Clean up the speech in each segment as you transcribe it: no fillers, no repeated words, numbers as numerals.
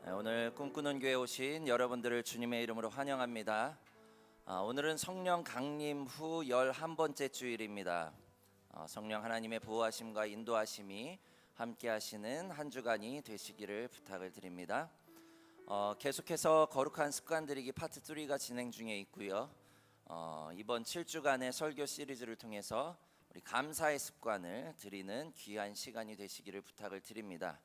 오늘 꿈꾸는 교회 오신 여러분들을 주님의 이름으로 환영합니다. 오늘은 성령 강림 후 11번째 주일입니다. 성령 하나님의 보호하심과 인도하심이 함께 하시는 한 주간이 되시기를 부탁을 드립니다. 계속해서 거룩한 습관 들이기 파트 3가 진행 중에 있고요. 이번 7주간의 설교 시리즈를 통해서 우리 감사의 습관을 드리는 귀한 시간이 되시기를 부탁을 드립니다.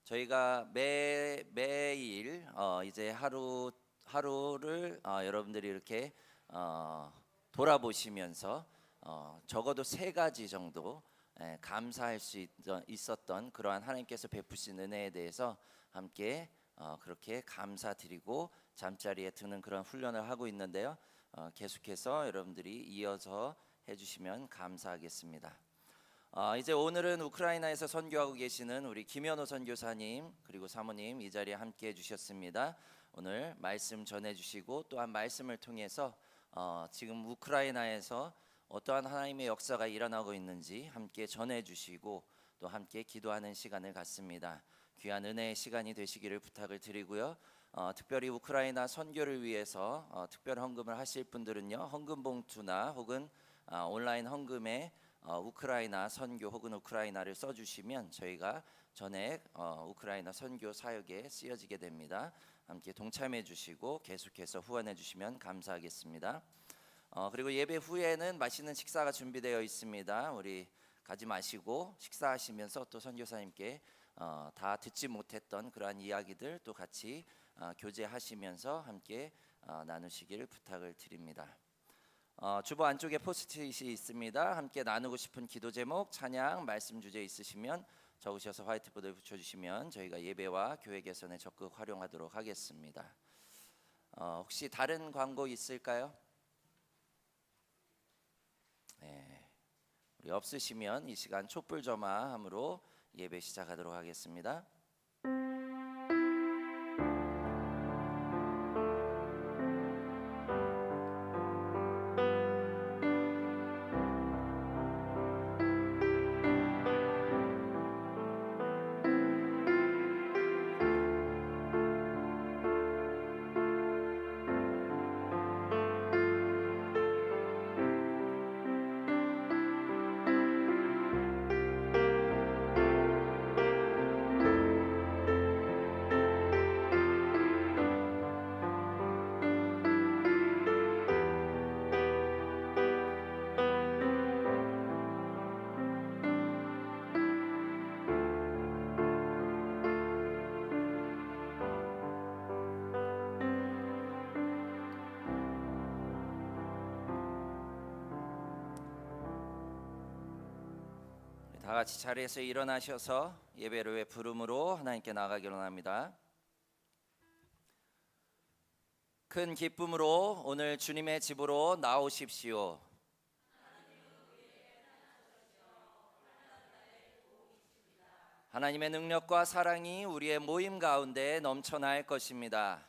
저희가 매일 이제 하루를 여러분들이 이렇게 돌아보시면서 적어도 3가지 정도 감사할 수 있었던 그러한 하나님께서 베푸신 은혜에 대해서 함께 그렇게 감사드리고 잠자리에 드는 그런 훈련을 하고 있는데요. 계속해서 여러분들이 이어서 해주시면 감사하겠습니다. 이제 오늘은 우크라이나에서 선교하고 계시는 우리 김현호 선교사님 그리고 사모님 이 자리에 함께 해주셨습니다. 오늘 말씀 전해주시고 또한 말씀을 통해서 지금 우크라이나에서 어떠한 하나님의 역사가 일어나고 있는지 함께 전해주시고 또 함께 기도하는 시간을 갖습니다. 귀한 은혜의 시간이 되시기를 부탁을 드리고요. 특별히 우크라이나 선교를 위해서 특별 헌금을 하실 분들은요, 헌금 봉투나 혹은 온라인 헌금에 우크라이나 선교 혹은 우크라이나를 써주시면 저희가 전액 우크라이나 선교 사역에 쓰여지게 됩니다. 함께 동참해 주시고 계속해서 후원해 주시면 감사하겠습니다. 그리고 예배 후에는 맛있는 식사가 준비되어 있습니다. 우리 가지 마시고 식사하시면서 또 선교사님께 다 듣지 못했던 그러한 이야기들 또 같이 교제하시면서 함께 나누시기를 부탁을 드립니다. 주보 안쪽에 포스트잇이 있습니다. 함께 나누고 싶은 기도 제목, 찬양, 말씀 주제 있으시면 적으셔서 화이트보드에 붙여주시면 저희가 예배와 교회 개선에 적극 활용하도록 하겠습니다. 혹시 다른 광고 있을까요? 네, 우리 없으시면 이 시간 촛불점화함으로 예배 시작하도록 하겠습니다. 다 같이 자리에서 일어나셔서 예배를 부름으로 하나님께 나아가기를 원합니다. 큰 기쁨으로 오늘 주님의 집으로 나오십시오. 하나님의 능력과 사랑이 우리의 모임 가운데 넘쳐날 것입니다.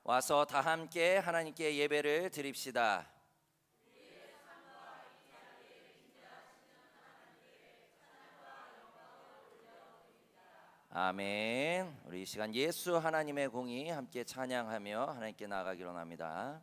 와서 다 함께 하나님께 예배를 드립시다. 아멘. 우리 이 시간 예수 하나님의 공의 함께 찬양하며 하나님께 나아가기를 원합니다.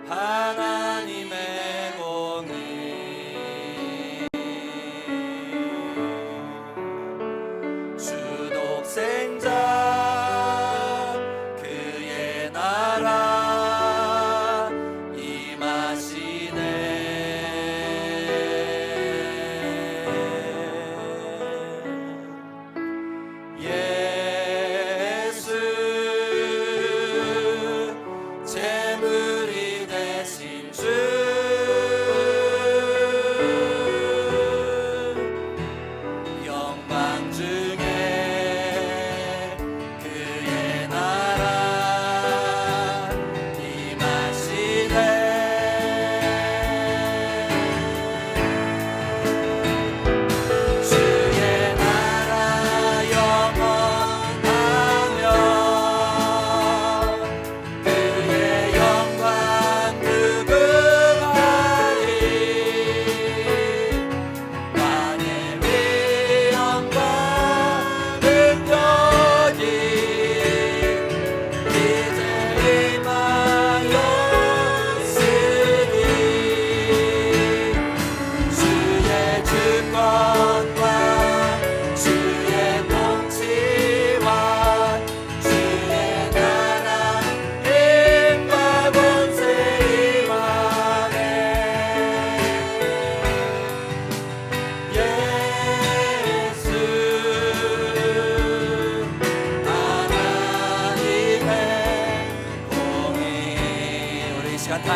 하나님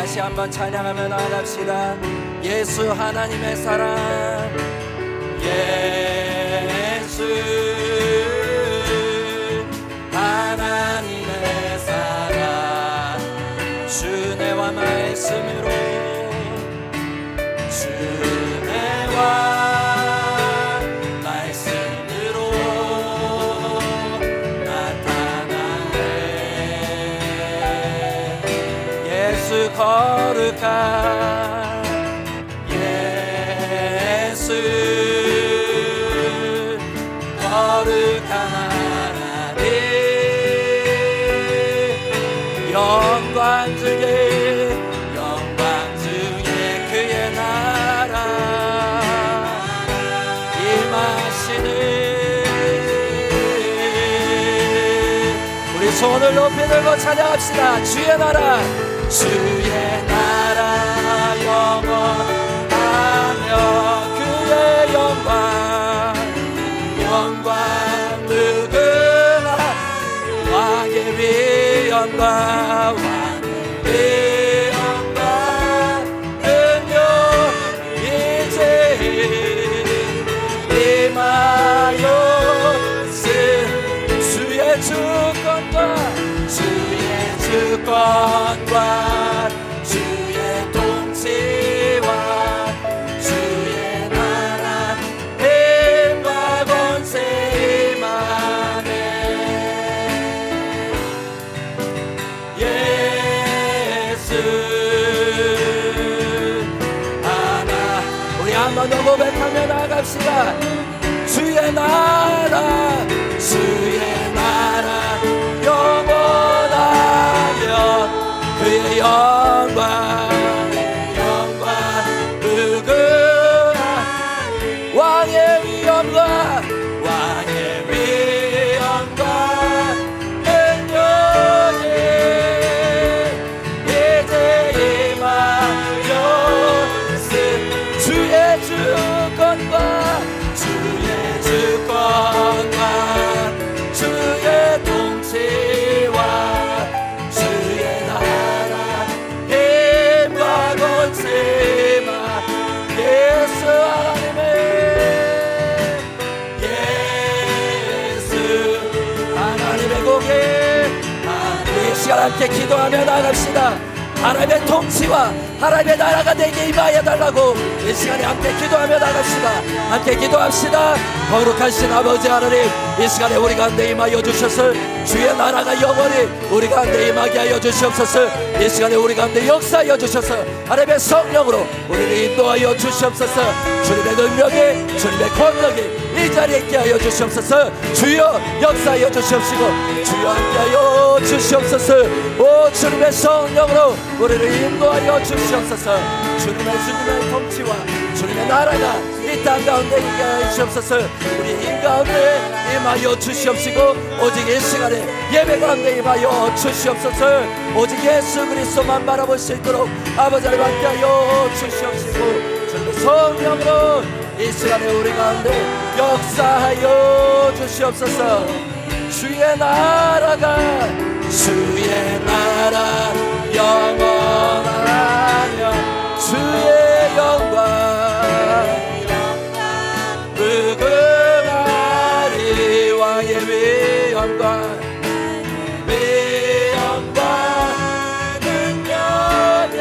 다시 한번 찬양하며 나갑시다. 예수 하나님의 사랑, 예수 하나님의 사랑, 주내와 말씀으로, 주내와 말씀으로 나타나네. 예수 거룩한 예수 거룩한 하나님, 영광 중에 영광 중에 그의 나라 임하시는, 우리 손을 높이 들고 찬양합시다. 주의 나라, 주의 나라 영원하며 그의 영광, 영광 누구나 왕의 위엄과 왕의 위엄과 능력 이제 임하여 주의 주권과 주의 주권과 주의 통치와 주의 나라 힘과 권세 임하네. 예수 하나, 우리 한 번 더 고백하며 나갑시다. 주의 나라, 주의 나라 영원하며 그의 영광, 영광 누구나 왕의 위엄과 왕의 위엄과 능력이 이제 임하여 주의 주권과 주의 주권과 주의 통치와 주의 나라 힘과 권세마 예수 하나님의 예수 하나님의 공에 우리 시간 함께 기도하며 나갑시다. 하나님의 통치와 하나님의 나라가 내게 임하여 달라고 이 시간에 함께 기도하며 나갑시다. 함께 기도합시다. 거룩하신 아버지 하나님, 이 시간에 우리 가운데 임하여 주셔서 주의 나라가 영원히 우리 가운데 임하게 하여 주시옵소서. 이 시간에 우리 가운데 역사하여 주셔서 하나님의 성령으로 우리를 인도하여 주시옵소서. 주님의 능력이, 주님의 권력이 이 자리에 있게 하여 주시옵소서. 주여 역사하여 주시옵시고 주여 함께하여 주시옵소서. 오 주님의 성령으로 우리를 인도하여 주시옵소서. 주님의 통치와 주님의 나라가 이 땅 가운데 있게 하여 주시옵소서. 우리 인 가운데 임하여 주시옵시고 오직 이 시간에 예배 가운데 임하여 주시옵소서. 오직 예수 그리스도만 바라볼 수 있도록 아버지 하나님 함께하여 주시옵시고 주님의 성령으로 이 시간에 우리 가운데 역사하여 주시옵소서. 주의 나라가 주의 나라 영원하며 주의 영광 무궁하리 왕의 위엄과 위엄과 능력이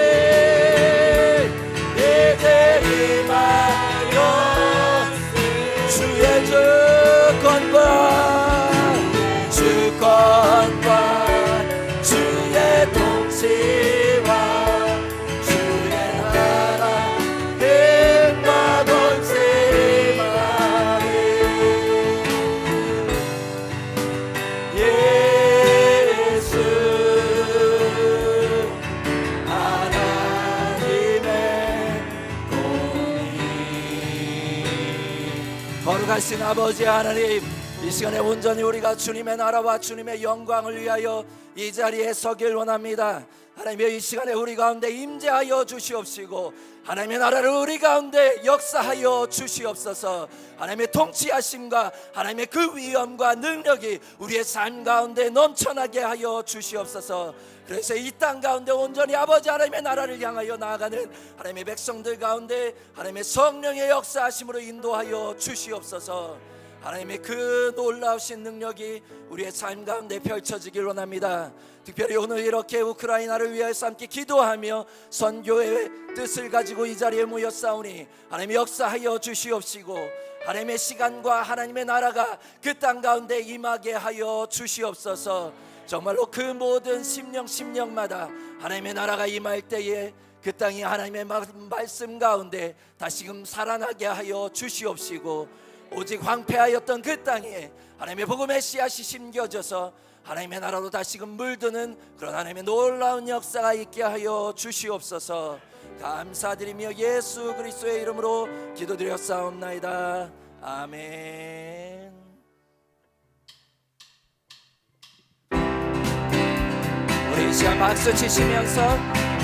이제 임하여 주의 주권과 주권과 주의 통치와 주의 나라 힘과 권세만이 예수 하나님의 공의. 거룩하신 아버지 하나님, 이 시간에 온전히 우리가 주님의 나라와 주님의 영광을 위하여 이 자리에 서길 원합니다. 하나님의 이 시간에 우리 가운데 임재하여 주시옵시고 하나님의 나라를 우리 가운데 역사하여 주시옵소서. 하나님의 통치하심과 하나님의 그 위엄과 능력이 우리의 삶 가운데 넘쳐나게 하여 주시옵소서. 그래서 이 땅 가운데 온전히 아버지 하나님의 나라를 향하여 나아가는 하나님의 백성들 가운데 하나님의 성령의 역사하심으로 인도하여 주시옵소서. 하나님의 그 놀라우신 능력이 우리의 삶 가운데 펼쳐지길 원합니다. 특별히 오늘 이렇게 우크라이나를 위해서 함께 기도하며 선교의 뜻을 가지고 이 자리에 모였사오니 하나님 역사하여 주시옵시고 하나님의 시간과 하나님의 나라가 그 땅 가운데 임하게 하여 주시옵소서. 정말로 그 모든 심령마다 하나님의 나라가 임할 때에 그 땅이 하나님의 말씀 가운데 다시금 살아나게 하여 주시옵시고 오직 황폐하였던 그 땅에 하나님의 복음의 씨앗이 심겨져서 하나님의 나라로 다시금 물드는 그런 하나님의 놀라운 역사가 있게 하여 주시옵소서. 감사드리며 예수 그리스도의 이름으로 기도드렸사옵나이다. 아멘. 우리 이 시간 박수 치시면서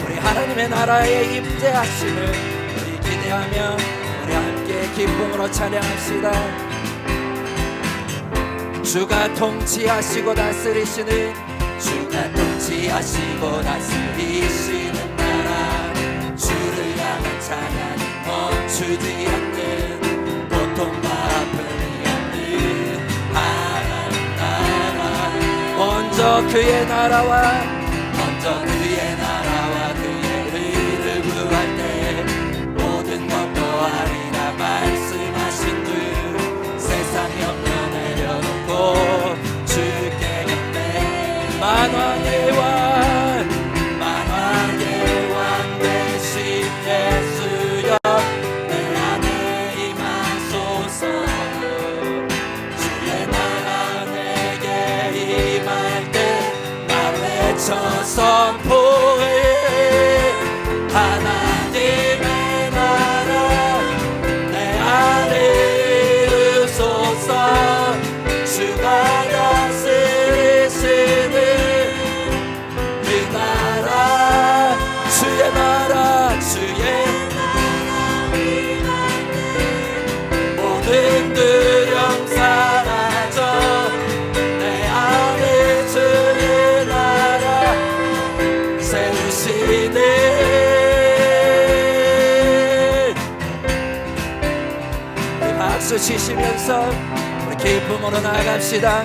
우리 하나님의 나라의 임재하심을 우리 기대하며 우리 함께 기쁨으로 찬양합시다. 주가 통치하시고 다스리시는 주가 통치하시고 다스리시는 나라 주를 향한 찬양이 멈추지 않는 고통과 아픔이 없는 하나님 나라 먼저 그의 나라와 그의 의를 구할 때 모든 것도 아니라 말씀하신 주 세상 염려 내려놓고 주께 곁에 만왕의 왕 되신 예수여 내 안에 임하소서. 주의 나라 내게 임할 때 나 외쳐 선포해. 하나님의 나라 내 안에 이루소서. 주가 다스리시는 그 나라 주의 나라 모든 두려움 사라져 내 안에 주의 나라 세우시네. 박수 치시면서 우리 기쁨으로 나아갑시다.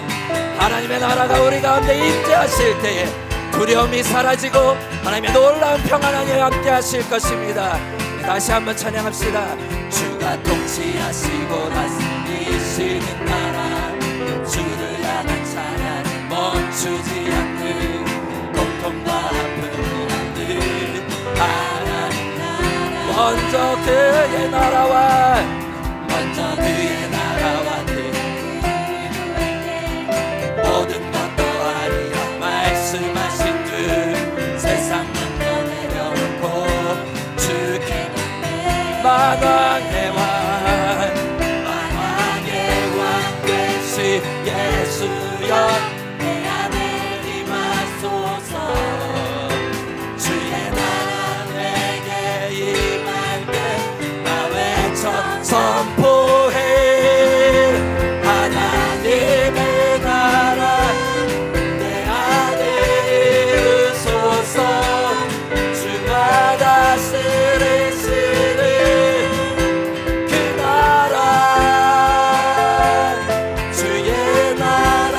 하나님의 나라가 우리 가운데 임재하실 때에 두려움이 사라지고 하나님의 놀라운 평안 안에 함께 하실 것입니다. 다시 한번 찬양합시다. 주가 통치하시고 다스리시는 나라 주를 향한 찬양이 멈추지 않는 고통과 아픔이 없는 하나님 나라 먼저 그의 나라와 모든 것도 아니라 말씀하신 주 세상 만나 내려놓고 주께 만왕의 왕 되신 예수여 내 안에 임하소서. 주의 나라 내게 임할 때 나 외쳐 선포해. 하나님의 나라 내 안에 이루소서. 주가 다스리시는 그 나라 주의 나라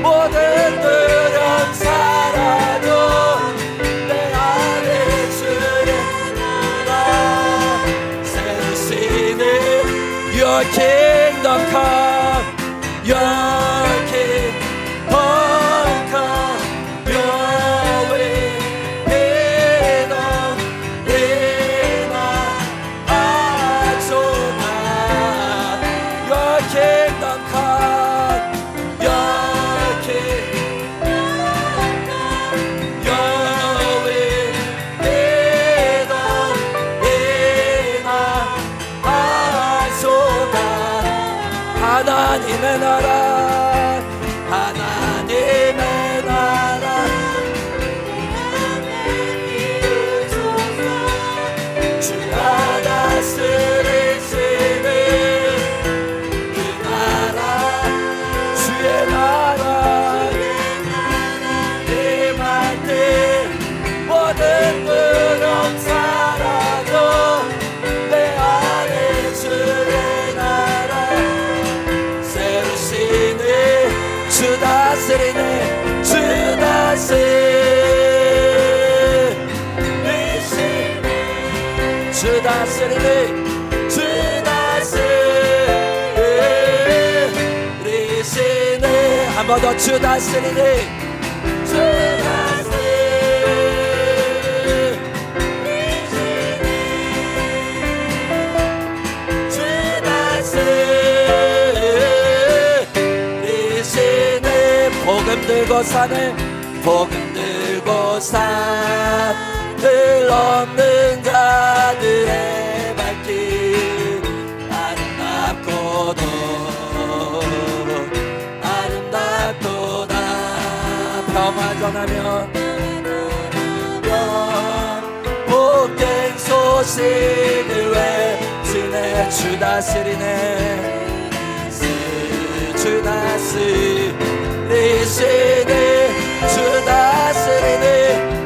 모든 두려움 사라져 내 안에 주의 나라 세우시는 Your kingdom come, Your kingdom come, Your will be done in our hearts, O God. Your kingdom come, Your kingdom come, Your will be done in our hearts, O God. 하나님의 나라 한 번 더 주 다스리니 주 다스리시네 복음 들고 사는 복음 들고 산을 없는 자들의 발길 아름답도다 평화 전하며 복된 소식을 외치네 주 다스리네 주 다스리시네 주 다스리네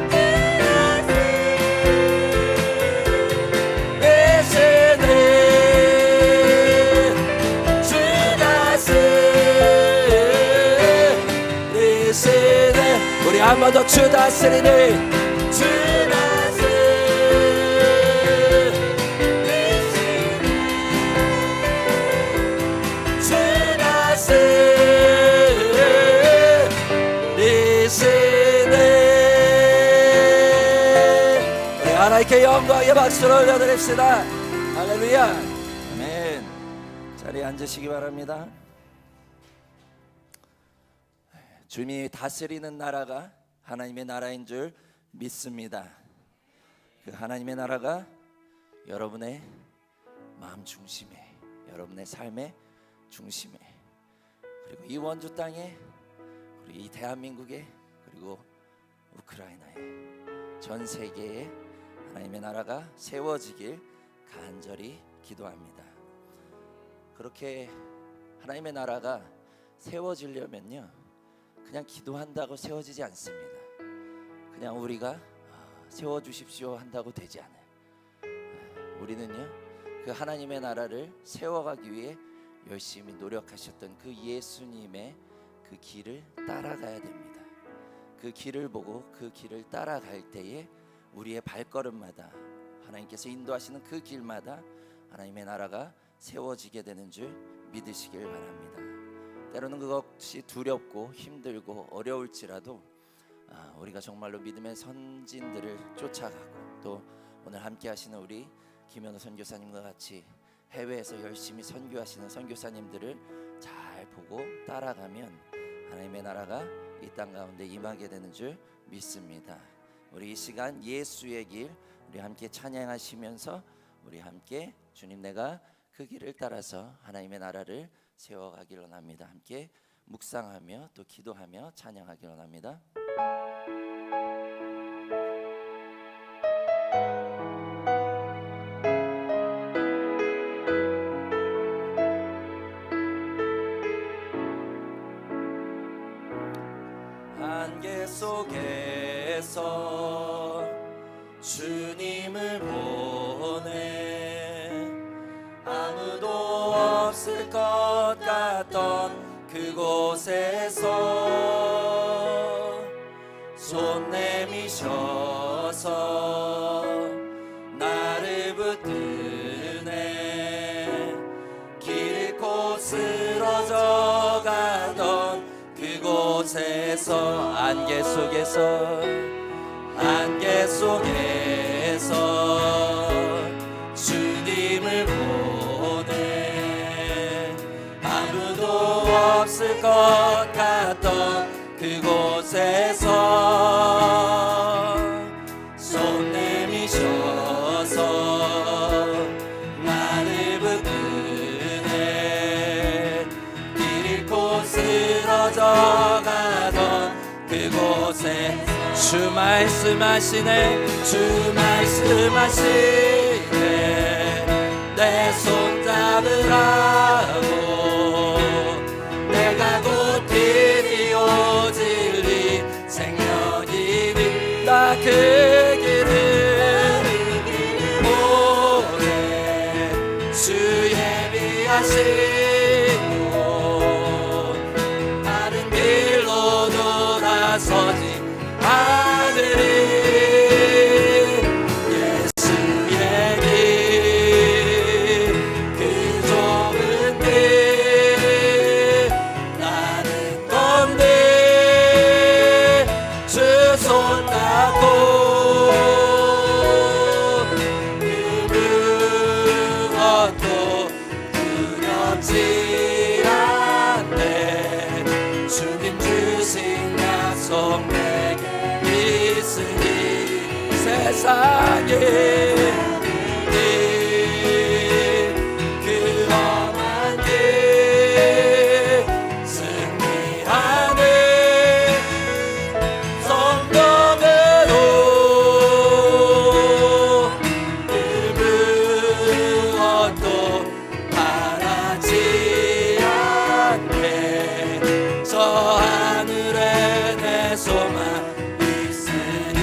우리 한 번 더 주 다스리네 주 다스리시네 우리 하나님께 영광의 박수를 올려드립시다. 할렐루야. 아멘. 자리에 앉으시기 바랍니다. 주님이 다스리는 나라가 하나님의 나라인 줄 믿습니다. 그 하나님의 나라가 여러분의 마음 중심에, 여러분의 삶의 중심에, 그리고 이 원주 땅에, 그리고 이 대한민국에, 그리고 우크라이나에, 전 세계에 하나님의 나라가 세워지길 간절히 기도합니다. 그렇게 하나님의 나라가 세워지려면요, 그냥 기도한다고 세워지지 않습니다. 그냥 우리가 세워주십시오 한다고 되지 않아요. 우리는요, 그 하나님의 나라를 세워가기 위해 열심히 노력하셨던 그 예수님의 그 길을 따라가야 됩니다. 그 길을 보고 그 길을 따라갈 때에 우리의 발걸음마다 하나님께서 인도하시는 그 길마다 하나님의 나라가 세워지게 되는 줄 믿으시길 바랍니다. 때로는 그것이 두렵고 힘들고 어려울지라도 우리가 정말로 믿음의 선진들을 쫓아가고 또 오늘 함께 하시는 우리 김현우 선교사님과 같이 해외에서 열심히 선교하시는 선교사님들을 잘 보고 따라가면 하나님의 나라가 이 땅 가운데 임하게 되는 줄 믿습니다. 우리 이 시간 예수의 길 우리 함께 찬양하시면서 우리 함께 주님 내가 그 길을 따라서 하나님의 나라를 세워가기를 원합니다. 함께 묵상하며 또 기도하며 찬양하기를 원합니다. 안개 속에서 주님을 보내 아무도 없을 것 같던 그곳에서 손 내미셔서 나를 붙드네 길 잃고 쓰러져 가던 그곳에서 안개 속에서 주님을 보내 아무도 없을 것 같던 그곳에서 손 내미셔서 나를 붙드네 길 잃고 쓰러져 가던 그곳에 주 말씀하시네 내 손 잡으라고 내가 곧 길이 오질리 생명이니 나 그 길을 오래 주 예비하시고 다른 길로 돌아서지 하늘이 예수의 길 그 좁은 길 나는 건너 변하지 않네. 주님 주신 약속 내게 있으니 세상에 그 험한 길 승리하는 성령으로 그 무엇도 바라지 않네. 저 하늘에 내 소망 있으니.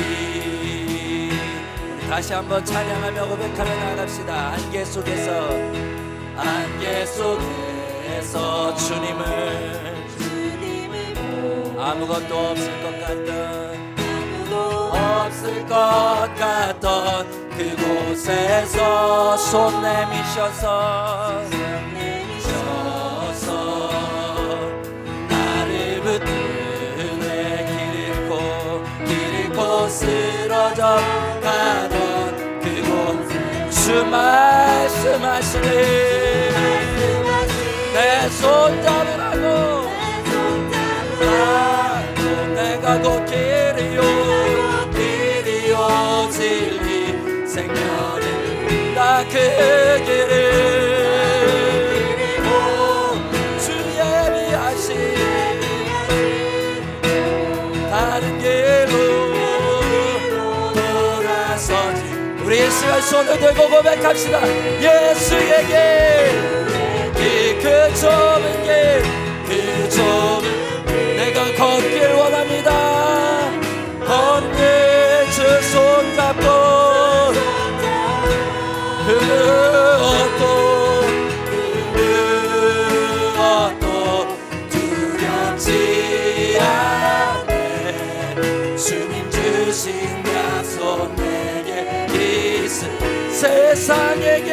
우리 다시 한번 찬양하며 고백하며 나갑시다. 안개 속에서 주님을 아무것도 없을 것 같던 그곳에서 손 내미셔서 나를 붙드네. 길 잃고 쓰러져 가던 그곳 주 말씀하시네. 내 손 잡으라고 내가 곧 길이요 진리 생명은 나 그 길을 주 예비하신 다른 길로 돌아서지. 우리 이 시간 손을 들고 고백합시다. 예수에게 그 좁은 길, 그 좁은 내가 걷길 원합니다. 걷는 주 손잡고 그 무엇도 두렵지 않네. 주님 주신 약속 내게 있음. 세상에게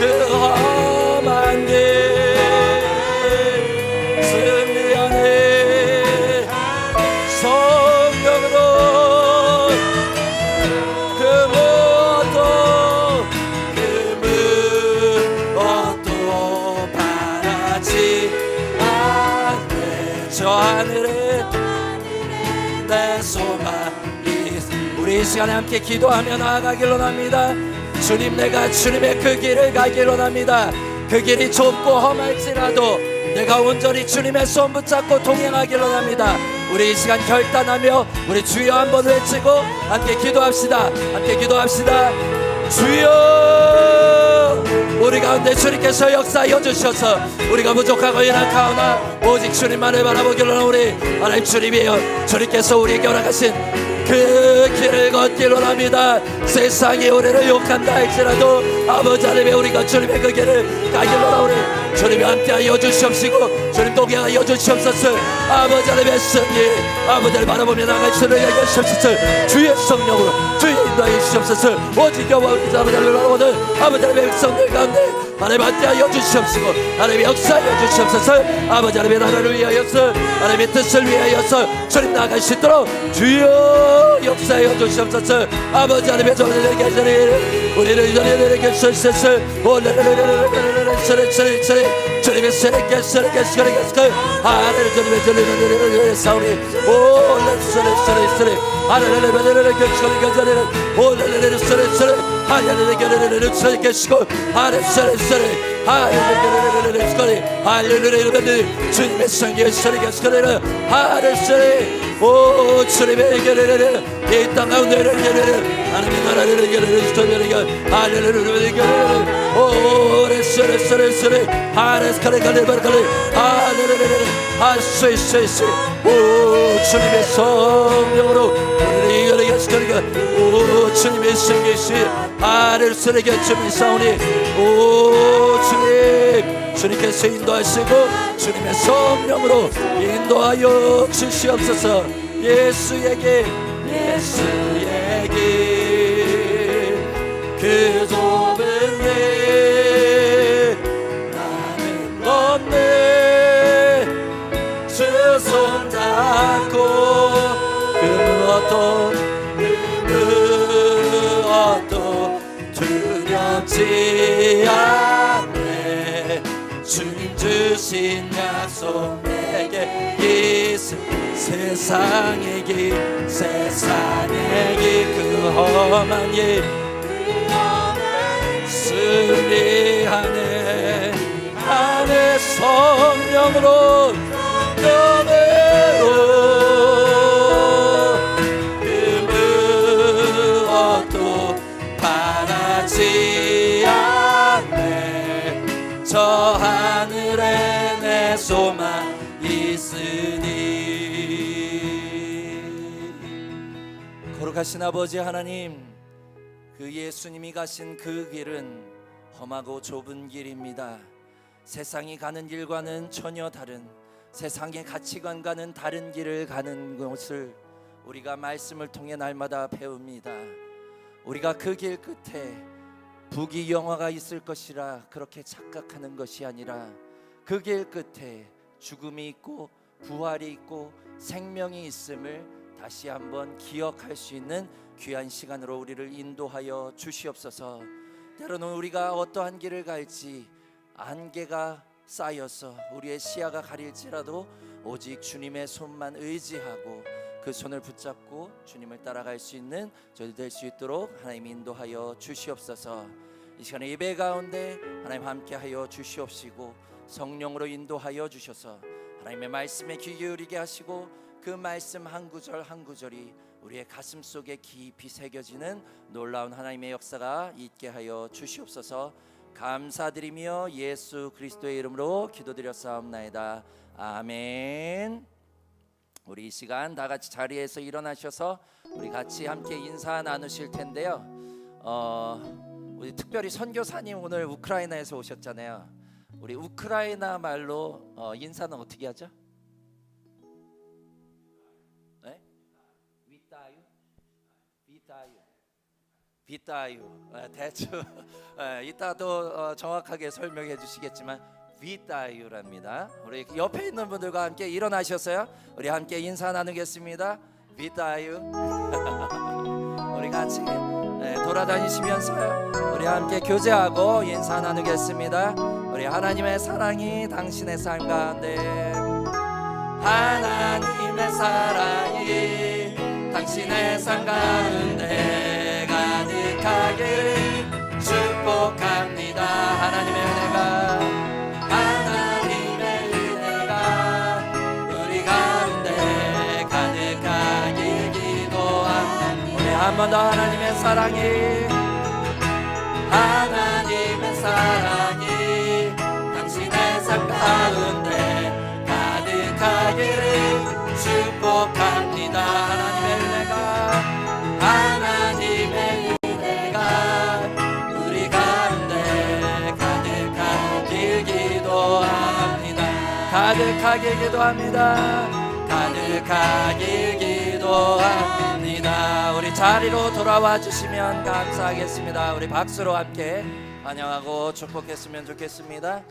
그 험한 길 승리하네. 성령으로 그 무엇도 바라지 않네. 저 하늘에 내 소망이. 우리 이 시간에 함께 기도하며 나아가길 원합니다. 주님, 내가 주님의 그 길을 가길 원합니다. 그 길이 좁고 험할지라도 내가 온전히 주님의 손 붙잡고 동행하길 원합니다. 우리 이 시간 결단하며 우리 주여 한번 외치고 함께 기도합시다. 함께 기도합시다. 주여, 우리 가운데 주님께서 역사하여 주셔서 우리가 부족하고 연약하오나 오직 주님만을 바라보길 원하는 우리 하나님 주님이여, 주님께서 우리에게 허락하신 그 길을 걷길 원합니다. 세상이 우리를 욕한다 할지라도 아버지 하나님의 우리가 주님의 그 길을 가길 원하오니 주님이 함께하여 주시옵시고 주님 동행하여 주시옵소서. 아버지 하나님의 승리, 아버지를 바라보며 나갈 수를 얘기해 주시옵소서. 주의 성령으로 주의 인도하여 주시옵소서. 오직 여호와 우리 아버지를 바라보는 아버지 하나님의 백성들 가운데 하나님 함께하여 주시옵시고 하나님의 역사하여 주시옵소서. 아버지 하나님의 나라를 위하여서 하나님의 뜻을 위하여서 주님 나갈 수 있도록 주여 역사하여 주시옵소서. 아버지 하나님의 전에 계시는 우리를 전에 계시옵소서. 주님의 세례께 하나님 주님의 전에 사우리 오레스레스레스레 하나님의 전에 계시는 오레스레스레 하나님의 전에 계시고 하레스레스레 하나님의 주님의 성령의 세례께 하레스레 오 주님의 결례를 이 땅 가운데를 결례를 하나님의 나라를 결례를 주님의 할렐루야 결례를 오 레스레스레스레 하레스카레 갈레바르카레 할렐루야 하스이스이스 오 주님의 성령으로 우리를 이겨내게 시켜니까 오 주님의 성령이시 하레스레게 주님 사오니 오 주님 주님께서 인도하시고 주님의 성령으로 인도하여 주시옵소서. 예수에게 그 좁은 길 나는 걷네. 주 손잡고 그 무엇도 두렵지 않네. 주신 약속 내게 있음. 세상의 길 그 험한 길 승리하네. 안에 성령으로 너매로 그 무엇도 바라지 않네. 저 하늘에 내 소망 있으니. 거룩하신 아버지 하나님, 그 예수님이 가신 그 길은 험하고 좁은 길입니다. 세상이 가는 길과는 전혀 다른, 세상의 가치관과는 다른 길을 가는 것을 우리가 말씀을 통해 날마다 배웁니다. 우리가 그 길 끝에 부귀영화가 있을 것이라 그렇게 착각하는 것이 아니라 그 길 끝에 죽음이 있고 부활이 있고 생명이 있음을 다시 한번 기억할 수 있는 귀한 시간으로 우리를 인도하여 주시옵소서. 때로는 우리가 어떠한 길을 갈지 안개가 쌓여서 우리의 시야가 가릴지라도 오직 주님의 손만 의지하고 그 손을 붙잡고 주님을 따라갈 수 있는 저희 될 수 있도록 하나님 인도하여 주시옵소서. 이 시간에 예배 가운데 하나님 함께하여 주시옵시고 성령으로 인도하여 주셔서 하나님의 말씀에 귀 기울이게 하시고 그 말씀 한 구절 한 구절이 우리의 가슴 속에 깊이 새겨지는 놀라운 하나님의 역사가 있게 하여 주시옵소서. 감사드리며 예수 그리스도의 이름으로 기도드렸사옵나이다. 아멘. 우리 이 시간 다 같이 자리에서 일어나셔서 우리 같이 함께 인사 나누실 텐데요. 우리 특별히 선교사님 오늘 우크라이나에서 오셨잖아요. 우리 우크라이나 말로 인사는 어떻게 하죠? 네? 비타유. 대충 이따도 정확하게 설명해 주시겠지만 비타유랍니다. 우리 옆에 있는 분들과 함께 일어나셔서요. 우리 함께 인사 나누겠습니다. 비타유. 우리 같이 돌아다니시면서요. 우리 함께 교제하고 인사 나누겠습니다. 우리 하나님의 사랑이 당신의 삶 가운데, 하나님의 사랑이 당신의 삶 가운데 가득하길 축복합니다. 하나님의 은혜가 우리 가운데 가득하길 기도합니다. 우리 한 번 더 하나님의 사랑이 당신의 삶 가운데 가득하기를 축복합니다. 하나님의 은혜가 우리 가운데 가득하길 기도합니다. 가득하길 기도합니다. 우리 자리로 돌아와 주시면 감사하겠습니다. 우리 박수로 함께 환영하고 축복했으면 좋겠습니다.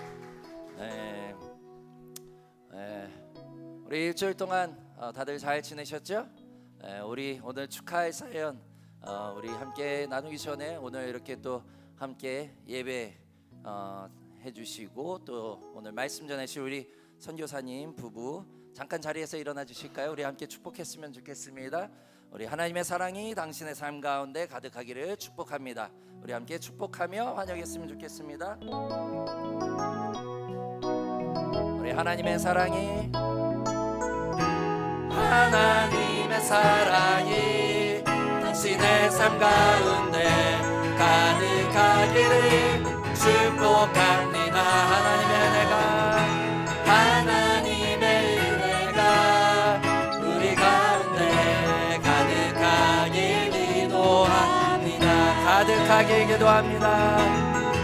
우리 일주일 동안 다들 잘 지내셨죠? 우리 오늘 축하의 사연 우리 함께 나누기 전에 오늘 이렇게 또 함께 예배 해주시고 또 오늘 말씀 전하실 우리 선교사님 부부 잠깐 자리에서 일어나 주실까요? 우리 함께 축복했으면 좋겠습니다. 우리 하나님의 사랑이 당신의 삶 가운데 가득하기를 축복합니다. 우리 함께 축복하며 환영했으면 좋겠습니다. 우리 하나님의 사랑이 당신의 삶 가운데 가득하기를 축복합니다. 하나님의 은혜가 우리 가운데 가득하길 기도합니다.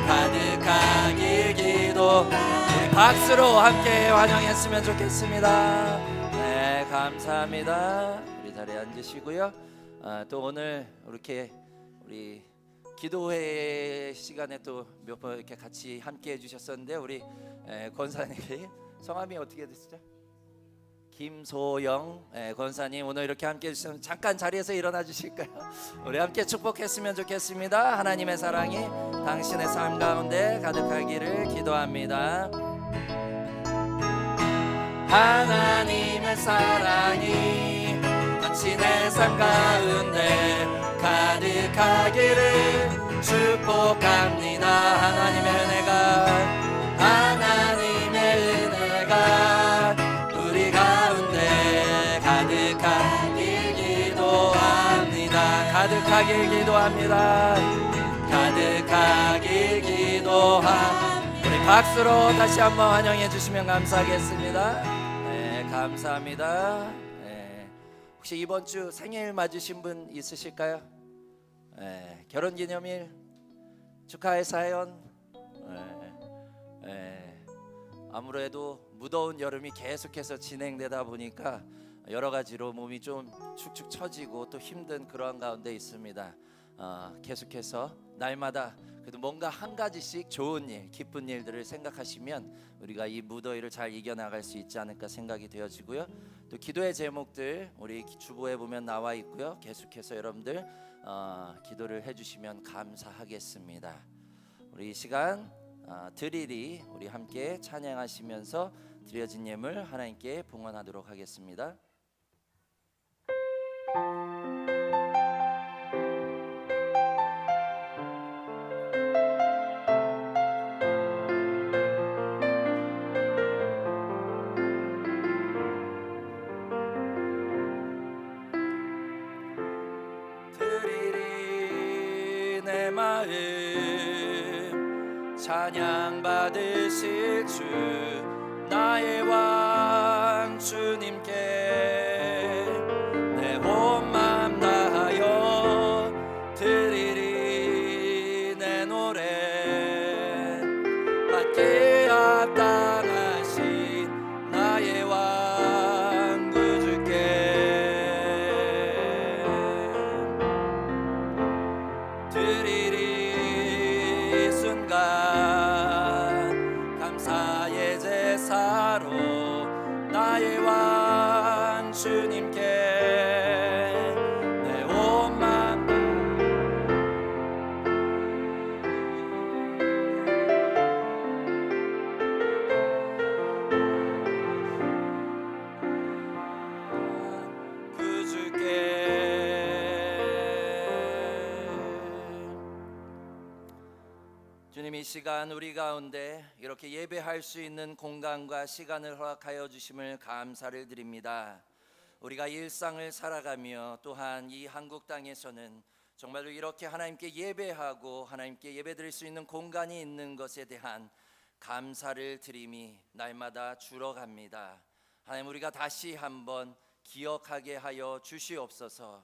가득하길 기도. 우리 박수로 함께 환영했으면 좋겠습니다. 네, 감사합니다. 우리 자리에 앉으시고요. 또 오늘 이렇게 우리 기도회 시간에 또 몇 번 이렇게 같이 함께 해주셨었는데 우리 권사님 성함이 어떻게 되시죠? 김소영 권사님 오늘 이렇게 함께 해주시면 잠깐 자리에서 일어나 주실까요? 우리 함께 축복했으면 좋겠습니다. 하나님의 사랑이 당신의 삶 가운데 가득하기를 기도합니다. 하나님의 사랑이 같이 내 삶 가운데 가득하기를 축복합니다. 하나님의 은혜가 우리 가운데 가득하길 기도합니다. 가득하길 기도합니다. 우리 박수로 다시 한번 환영해 주시면 감사하겠습니다. 네, 감사합니다. 네, 혹시 이번 주 생일 맞으신 분 있으실까요? 네, 결혼기념일 축하의 사연. 아무래도 무더운 여름이 계속해서 진행되다 보니까 여러 가지로 몸이 좀 축축 처지고 또 힘든 그러한 가운데 있습니다. 계속해서 날마다 그래도 뭔가 한 가지씩 좋은 일, 기쁜 일들을 생각하시면 우리가 이 무더위를 잘 이겨나갈 수 있지 않을까 생각이 되어지고요. 또 기도의 제목들 우리 주보에 보면 나와 있고요. 계속해서 여러분들 기도를 해주시면 감사하겠습니다. 우리 이 시간 드리리 우리 함께 찬양하시면서 드려진 예물 하나님께 봉헌하도록 하겠습니다. 드리리 내 마음 찬양 받으실 주 나의 왕 주님께 내 온 마음 다하여 드리리 내 노래 받기에 합당하신 나의 왕 구주께 드리리 순간 감사의 제사로 나의 왕 주님께 내 온 마음 주님, 이 시간 우리 가운데 이렇게 예배할 수 있는 공간과 시간을 허락하여 주심을 감사를 드립니다. 우리가 일상을 살아가며 또한 이 한국 땅에서는 정말로 이렇게 하나님께 예배하고 하나님께 예배드릴 수 있는 공간이 있는 것에 대한 감사를 드림이 날마다 줄어갑니다. 하나님, 우리가 다시 한번 기억하게 하여 주시옵소서.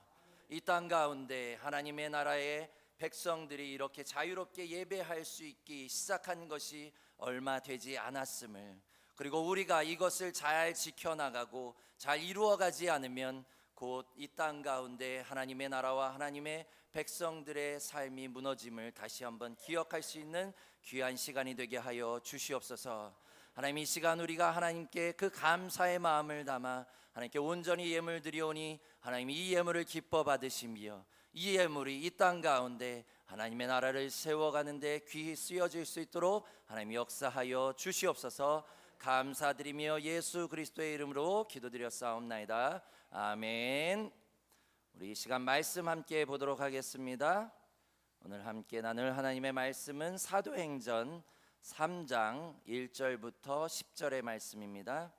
이 땅 가운데 하나님의 나라의 백성들이 이렇게 자유롭게 예배할 수 있기 시작한 것이 얼마 되지 않았음을, 그리고 우리가 이것을 잘 지켜나가고 잘 이루어가지 않으면 곧 이 땅 가운데 하나님의 나라와 하나님의 백성들의 삶이 무너짐을 다시 한번 기억할 수 있는 귀한 시간이 되게 하여 주시옵소서. 하나님, 이 시간 우리가 하나님께 그 감사의 마음을 담아 하나님께 온전히 예물 드리오니 하나님 이 예물을 기뻐 받으시며 이 예물이 이 땅 가운데 하나님의 나라를 세워가는데 귀히 쓰여질 수 있도록 하나님 역사하여 주시옵소서. 감사드리며 예수 그리스도의 이름으로 기도드렸사옵나이다. 아멘. 우리 이 시간 말씀 함께 보도록 하겠습니다. 오늘 함께 나눌 하나님의 말씀은 사도행전 3장 1절부터 10절의 말씀입니다.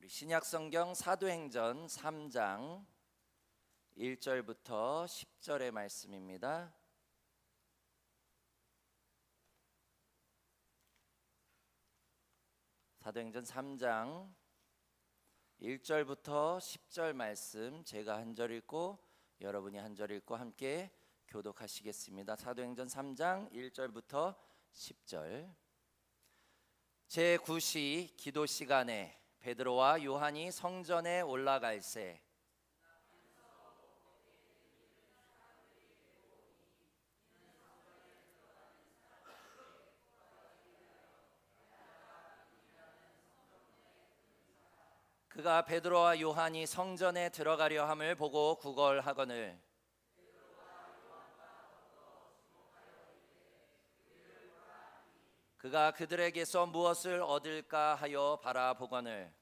신약성경 사도행전 3장 1절부터 10절의 말씀입니다. 사도행전 3장 1절부터 10절 말씀, 제가 한 절 읽고 여러분이 한 절 읽고 함께 교독하시겠습니다. 사도행전 3장 1절부터 10절. 제9시 기도 시간에 베드로와 요한이 성전에 올라갈새 그가 베드로와 요한이 성전에 들어가려 함을 보고 구걸하거늘 그가 그들에게서 무엇을 얻을까 하여 바라보거늘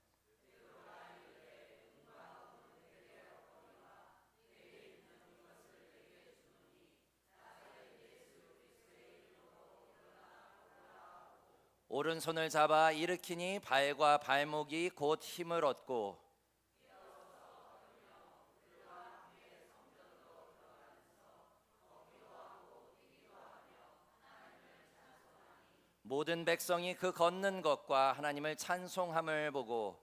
오른손을 잡아 일으키니 발과 발목이 곧 힘을 얻고 모든 백성이 그 걷는 것과 하나님을 찬송함을 보고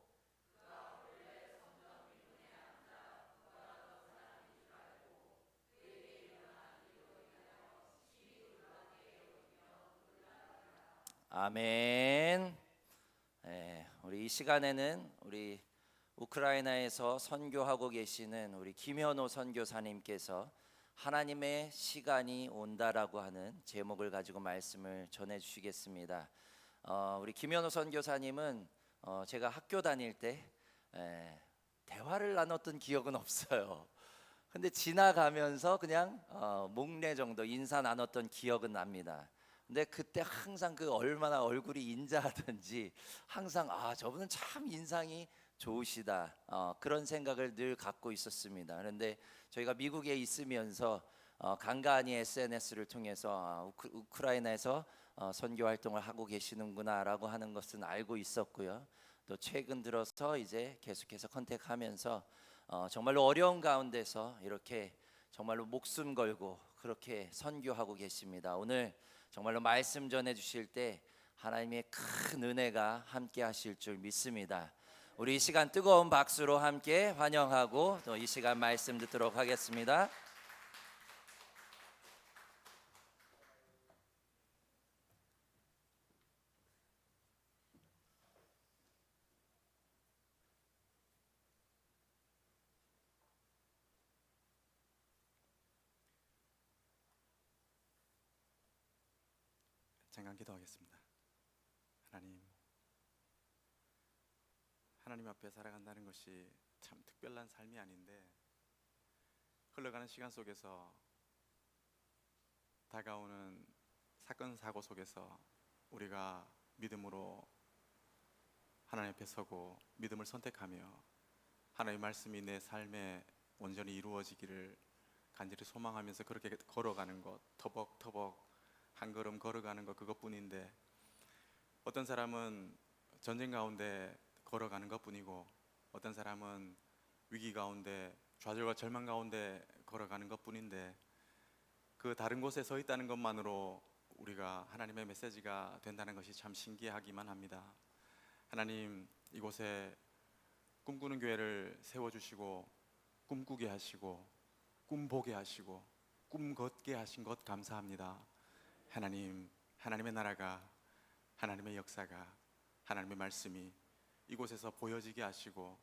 아멘. 우리 이 시간에는 우리 우크라이나에서 선교하고 계시는 우리 김현호 선교사님께서 하나님의 시간이 온다라고 하는 제목을 가지고 말씀을 전해 주시겠습니다. 우리 김현호 선교사님은 제가 학교 다닐 때 대화를 나눴던 기억은 없어요. 근데 지나가면서 그냥 목례 정도 인사 나눴던 기억은 납니다. 근데 그때 항상 그 얼마나 얼굴이 인자하든지 항상 저분은 참 인상이 좋으시다 그런 생각을 늘 갖고 있었습니다. 그런데 저희가 미국에 있으면서 간간히 SNS를 통해서 우크라이나에서 선교 활동을 하고 계시는구나라고 하는 것은 알고 있었고요. 또 최근 들어서 이제 계속해서 컨택하면서 정말로 어려운 가운데서 이렇게 정말로 목숨 걸고 그렇게 선교하고 계십니다. 오늘 정말로 말씀 전해 주실 때 하나님의 큰 은혜가 함께 하실 줄 믿습니다. 우리 이 시간 뜨거운 박수로 함께 환영하고 또 이 시간 말씀 듣도록 하겠습니다. 잠깐 기도하겠습니다. 하나님 앞에 살아간다는 것이 참 특별한 삶이 아닌데 흘러가는 시간 속에서 다가오는 사건 사고 속에서 우리가 믿음으로 하나님 앞에 서고 믿음을 선택하며 하나님의 말씀이 내 삶에 온전히 이루어지기를 간절히 소망하면서 그렇게 걸어가는 것, 터벅터벅 한 걸음 걸어가는 것 그것뿐인데 어떤 사람은 전쟁 가운데 걸어가는 것뿐이고 어떤 사람은 위기 가운데 좌절과 절망 가운데 걸어가는 것뿐인데 그 다른 곳에 서 있다는 것만으로 우리가 하나님의 메시지가 된다는 것이 참 신기하기만 합니다. 하나님 이곳에 꿈꾸는 교회를 세워주시고 꿈꾸게 하시고 꿈 보게 하시고 꿈 걷게 하신 것 감사합니다. 하나님의 나라가 하나님의 역사가 하나님의 말씀이 이곳에서 보여지게 하시고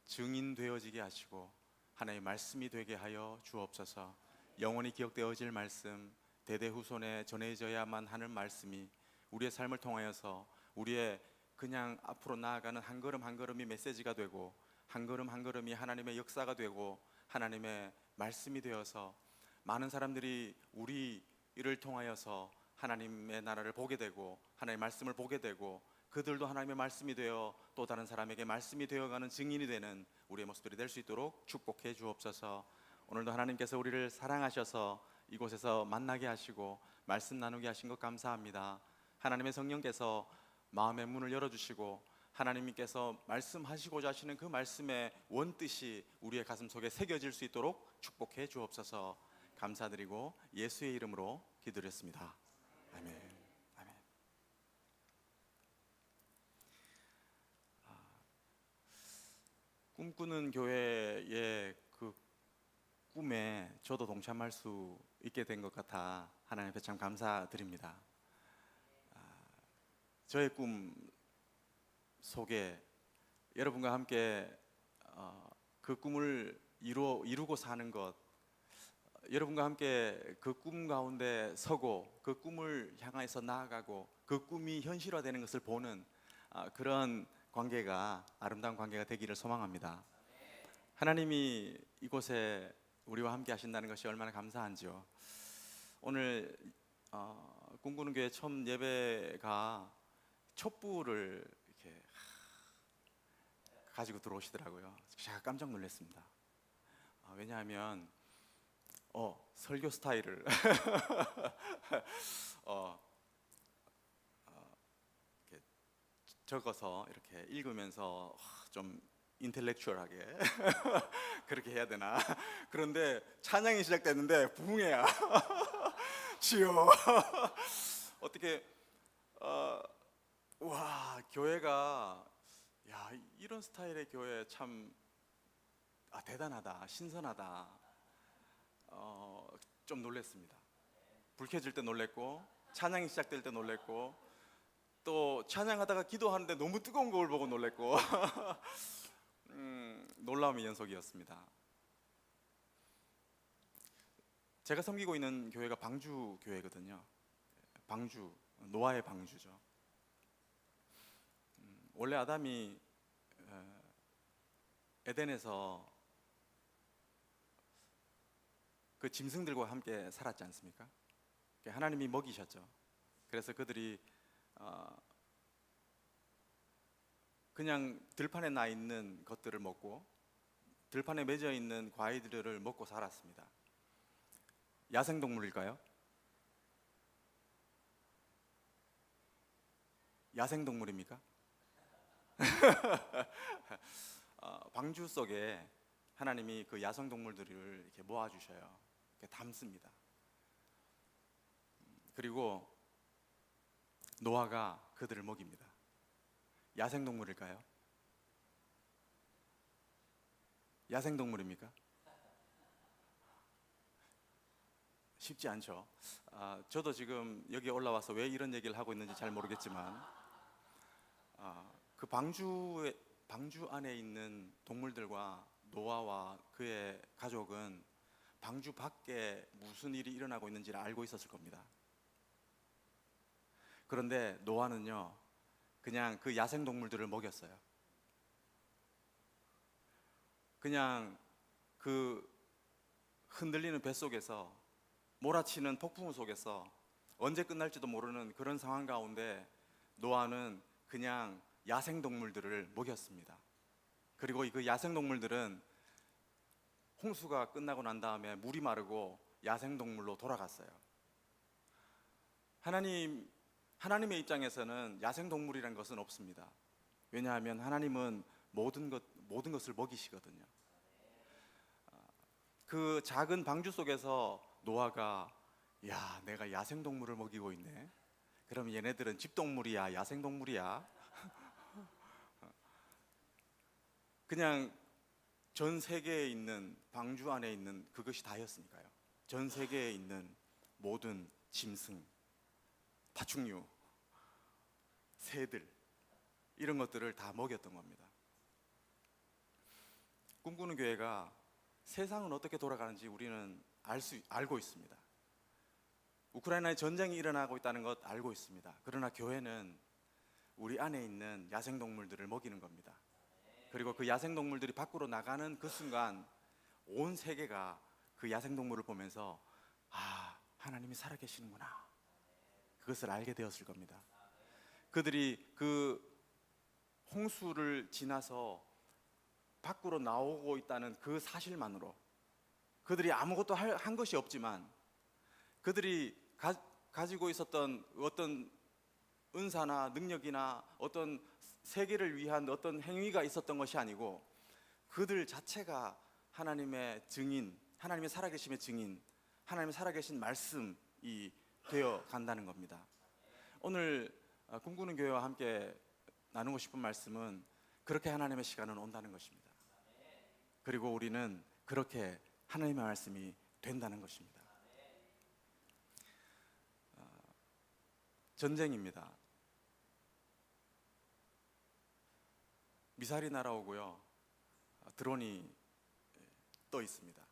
증인되어지게 하시고 하나님의 말씀이 되게 하여 주옵소서. 영원히 기억되어질 말씀 대대후손에 전해져야만 하는 말씀이 우리의 삶을 통하여서 우리의 그냥 앞으로 나아가는 한 걸음 한 걸음이 메시지가 되고 한 걸음 한 걸음이 하나님의 역사가 되고 하나님의 말씀이 되어서 많은 사람들이 우리를 통하여서 하나님의 나라를 보게 되고 하나님의 말씀을 보게 되고 그들도 하나님의 말씀이 되어 또 다른 사람에게 말씀이 되어가는 증인이 되는 우리의 모습들이 될 수 있도록 축복해 주옵소서. 오늘도 하나님께서 우리를 사랑하셔서 이곳에서 만나게 하시고 말씀 나누게 하신 것 감사합니다. 하나님의 성령께서 마음의 문을 열어주시고 하나님께서 말씀하시고자 하시는 그 말씀의 원뜻이 우리의 가슴 속에 새겨질 수 있도록 축복해 주옵소서. 감사드리고 예수의 이름으로 기도했습니다. 아멘. 꿈꾸는 교회의 그 꿈에 저도 동참할 수 있게 된 것 같아 하나님 앞에 참 감사드립니다. 저의 꿈 속에 여러분과 함께 그 꿈을 이루고 사는 것, 여러분과 함께 그 꿈 가운데 서고 그 꿈을 향해서 나아가고 그 꿈이 현실화되는 것을 보는 그런 관계가 아름다운 관계가 되기를 소망합니다. 하나님이 이곳에 우리와 함께 하신다는 것이 얼마나 감사한지요. 오늘 꿈꾸는 교회 처음 예배가 촛불을 이렇게 가지고 들어오시더라고요. 제가 깜짝 놀랐습니다. 왜냐하면 설교 스타일을 이렇게 적어서 이렇게 읽으면서 좀 인텔렉추얼하게 그렇게 해야 되나? 그런데 찬양이 시작됐는데 부흥해야 주여 어떻게 와 교회가 야 이런 스타일의 교회 참 대단하다 신선하다 좀 놀랬습니다. 불 켜질 때 놀랬고 찬양이 시작될 때 놀랬고 또 찬양하다가 기도하는데 너무 뜨거운 거울 보고 놀랬고 놀라움의 연속이었습니다. 제가 섬기고 있는 교회가 방주 교회거든요. 방주, 노아의 방주죠. 원래 아담이 에덴에서 그 짐승들과 함께 살았지 않습니까? 하나님이 먹이셨죠. 그래서 그들이 그냥 들판에 나 있는 것들을 먹고 들판에 맺어 있는 과일들을 먹고 살았습니다. 야생동물일까요? 야생동물입니까? 방주 속에 하나님이 그 야생동물들을 이렇게 모아주셔요. 이렇게 담습니다. 그리고 노아가 그들을 먹입니다. 야생동물일까요? 야생동물입니까? 쉽지 않죠. 저도 지금 여기 올라와서 왜 이런 얘기를 하고 있는지 잘 모르겠지만 그 방주 안에 있는 동물들과 노아와 그의 가족은 방주 밖에 무슨 일이 일어나고 있는지를 알고 있었을 겁니다. 그런데 노아는요 그냥 그 야생동물들을 먹였어요. 그냥 그 흔들리는 뱃속에서 몰아치는 폭풍 속에서 언제 끝날지도 모르는 그런 상황 가운데 노아는 그냥 야생동물들을 먹였습니다. 그리고 그 야생동물들은 홍수가 끝나고 난 다음에 물이 마르고 야생동물로 돌아갔어요. 하나님의 입장에서는 야생동물이라는 것은 없습니다. 왜냐하면 하나님은 모든 것을 먹이시거든요. 그 작은 방주 속에서 노아가 야 내가 야생동물을 먹이고 있네. 그럼 얘네들은 집동물이야 야생동물이야? 그냥 전 세계에 있는 방주 안에 있는 그것이 다였으니까요. 전 세계에 있는 모든 짐승, 파충류, 새들 이런 것들을 다 먹였던 겁니다. 꿈꾸는 교회가 세상은 어떻게 돌아가는지 우리는 알고 있습니다. 우크라이나에 전쟁이 일어나고 있다는 것 알고 있습니다. 그러나 교회는 우리 안에 있는 야생동물들을 먹이는 겁니다. 그리고 그 야생동물들이 밖으로 나가는 그 순간 온 세계가 그 야생동물을 보면서 하나님이 살아계시는구나 그것을 알게 되었을 겁니다. 그들이 그 홍수를 지나서 밖으로 나오고 있다는 그 사실만으로 그들이 아무것도 한 것이 없지만 그들이 가지고 있었던 어떤 은사나 능력이나 어떤 세계를 위한 어떤 행위가 있었던 것이 아니고 그들 자체가 하나님의 증인, 하나님의 살아계심의 증인, 하나님의 살아계신 말씀이 되어 간다는 겁니다. 오늘 꿈꾸는 교회와 함께 나누고 싶은 말씀은 그렇게 하나님의 시간은 온다는 것입니다. 그리고 우리는 그렇게 하나님의 말씀이 된다는 것입니다. 전쟁입니다. 미사일이 날아오고요. 드론이 떠 있습니다.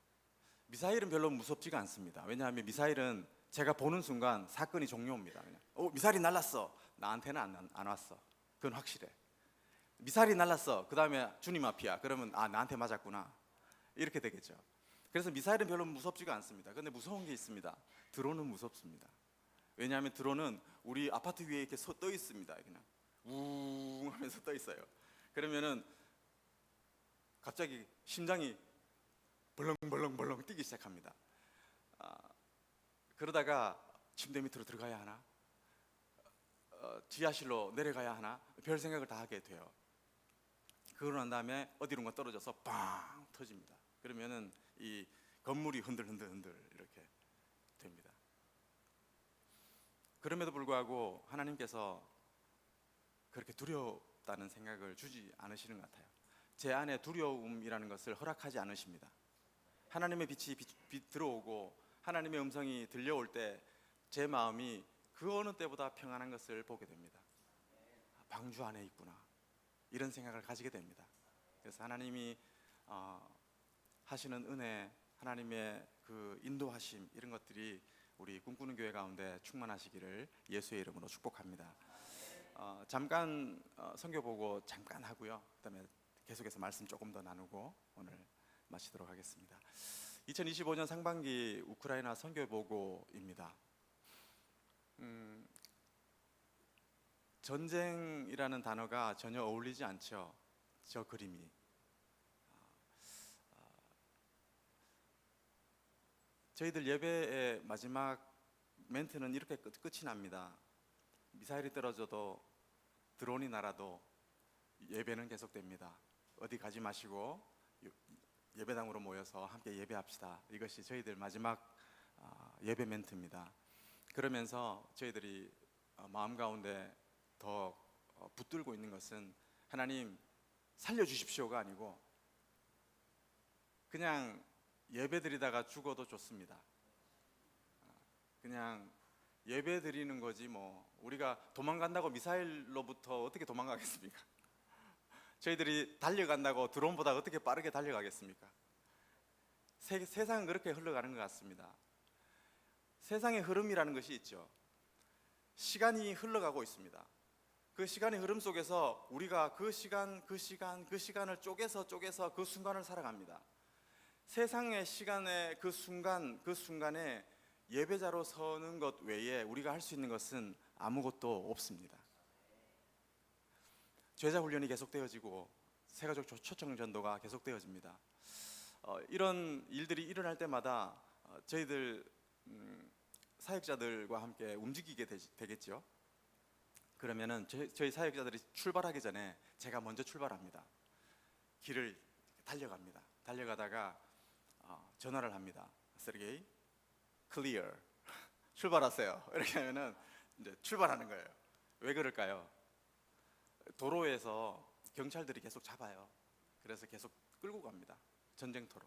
미사일은 별로 무섭지가 않습니다. 왜냐하면 미사일은 제가 보는 순간 사건이 종료입니다. 그냥 미사일이 날랐어. 나한테는 안 왔어. 그건 확실해. 미사일이 날랐어. 그 다음에 주님 앞이야. 그러면 나한테 맞았구나. 이렇게 되겠죠. 그래서 미사일은 별로 무섭지가 않습니다. 그런데 무서운 게 있습니다. 드론은 무섭습니다. 왜냐하면 드론은 우리 아파트 위에 이렇게 떠 있습니다. 그냥 웅 하면서 떠 있어요. 그러면은 갑자기 심장이 벌렁벌렁 뛰기 시작합니다. 그러다가 침대 밑으로 들어가야 하나, 지하실로 내려가야 하나, 별 생각을 다 하게 돼요. 그러고 난 다음에 어디론가 떨어져서 빵 터집니다. 그러면은 이 건물이 흔들 이렇게 됩니다. 그럼에도 불구하고 하나님께서 그렇게 두렵다는 생각을 주지 않으시는 것 같아요. 제 안에 두려움이라는 것을 허락하지 않으십니다. 하나님의 빛이 들어오고 하나님의 음성이 들려올 때 제 마음이 그 어느 때보다 평안한 것을 보게 됩니다. 방주 안에 있구나, 이런 생각을 가지게 됩니다. 그래서 하나님이 하시는 은혜, 하나님의 그 인도하심, 이런 것들이 우리 꿈꾸는 교회 가운데 충만하시기를 예수의 이름으로 축복합니다. 잠깐 선교 보고 잠깐 하고요. 그다음에 계속해서 말씀 조금 더 나누고 오늘 마치도록 하겠습니다. 2025년 상반기 우크라이나 선교 보고입니다. 전쟁이라는 단어가 전혀 어울리지 않죠. 저 그림이. 저희들 예배의 마지막 멘트는 이렇게 끝이 납니다. 미사일이 떨어져도 드론이 날아도 예배는 계속됩니다. 어디 가지 마시고 예배당으로 모여서 함께 예배합시다. 이것이 저희들 마지막 예배 멘트입니다. 그러면서 저희들이 마음 가운데 더 붙들고 있는 것은 하나님 살려주십시오가 아니고 그냥 예배드리다가 죽어도 좋습니다. 그냥 예배드리는 거지 뭐 우리가 도망간다고 미사일로부터 어떻게 도망가겠습니까? 저희들이 달려간다고 드론보다 어떻게 빠르게 달려가겠습니까? 세상은 그렇게 흘러가는 것 같습니다. 세상의 흐름이라는 것이 있죠. 시간이 흘러가고 있습니다. 그 시간의 흐름 속에서 우리가 그 시간을 쪼개서 그 순간을 살아갑니다. 세상의 시간의 그 순간에 예배자로 서는 것 외에 우리가 할 수 있는 것은 아무것도 없습니다. 제자 훈련이 계속되어지고 새가족 초청 전도가 계속되어집니다. 이런 일들이 일어날 때마다 저희들 사역자들과 함께 움직이게 되겠죠. 그러면은 저희 사역자들이 출발하기 전에 제가 먼저 출발합니다. 길을 달려갑니다. 달려가다가 전화를 합니다. 세르게이, 클리어, 출발하세요. 이렇게 하면은 이제 출발하는 거예요. 왜 그럴까요? 도로에서 경찰들이 계속 잡아요. 그래서 계속 끌고 갑니다. 전쟁터로.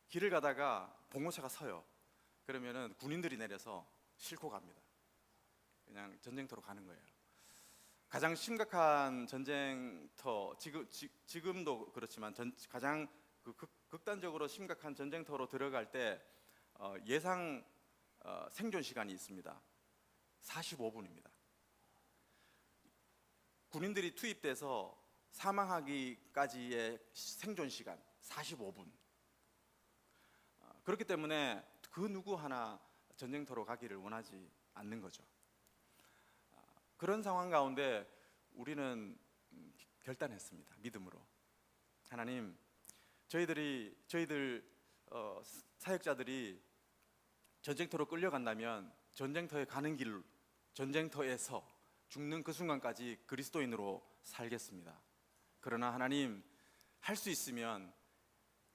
길을 가다가 봉고차가 서요. 그러면은 군인들이 내려서 싣고 갑니다. 그냥 전쟁터로 가는 거예요. 가장 심각한 전쟁터, 지금도 그렇지만 가장 극단적으로 심각한 전쟁터로 들어갈 때 예상 생존 시간이 있습니다. 45분입니다. 군인들이 투입돼서 사망하기까지의 생존 시간 45분. 그렇기 때문에 그 누구 하나 전쟁터로 가기를 원하지 않는 거죠. 그런 상황 가운데 우리는 결단했습니다. 믿음으로. 하나님, 저희들 사역자들이 전쟁터로 끌려간다면 전쟁터에 가는 길, 전쟁터에서 죽는 그 순간까지 그리스도인으로 살겠습니다. 그러나 하나님, 할 수 있으면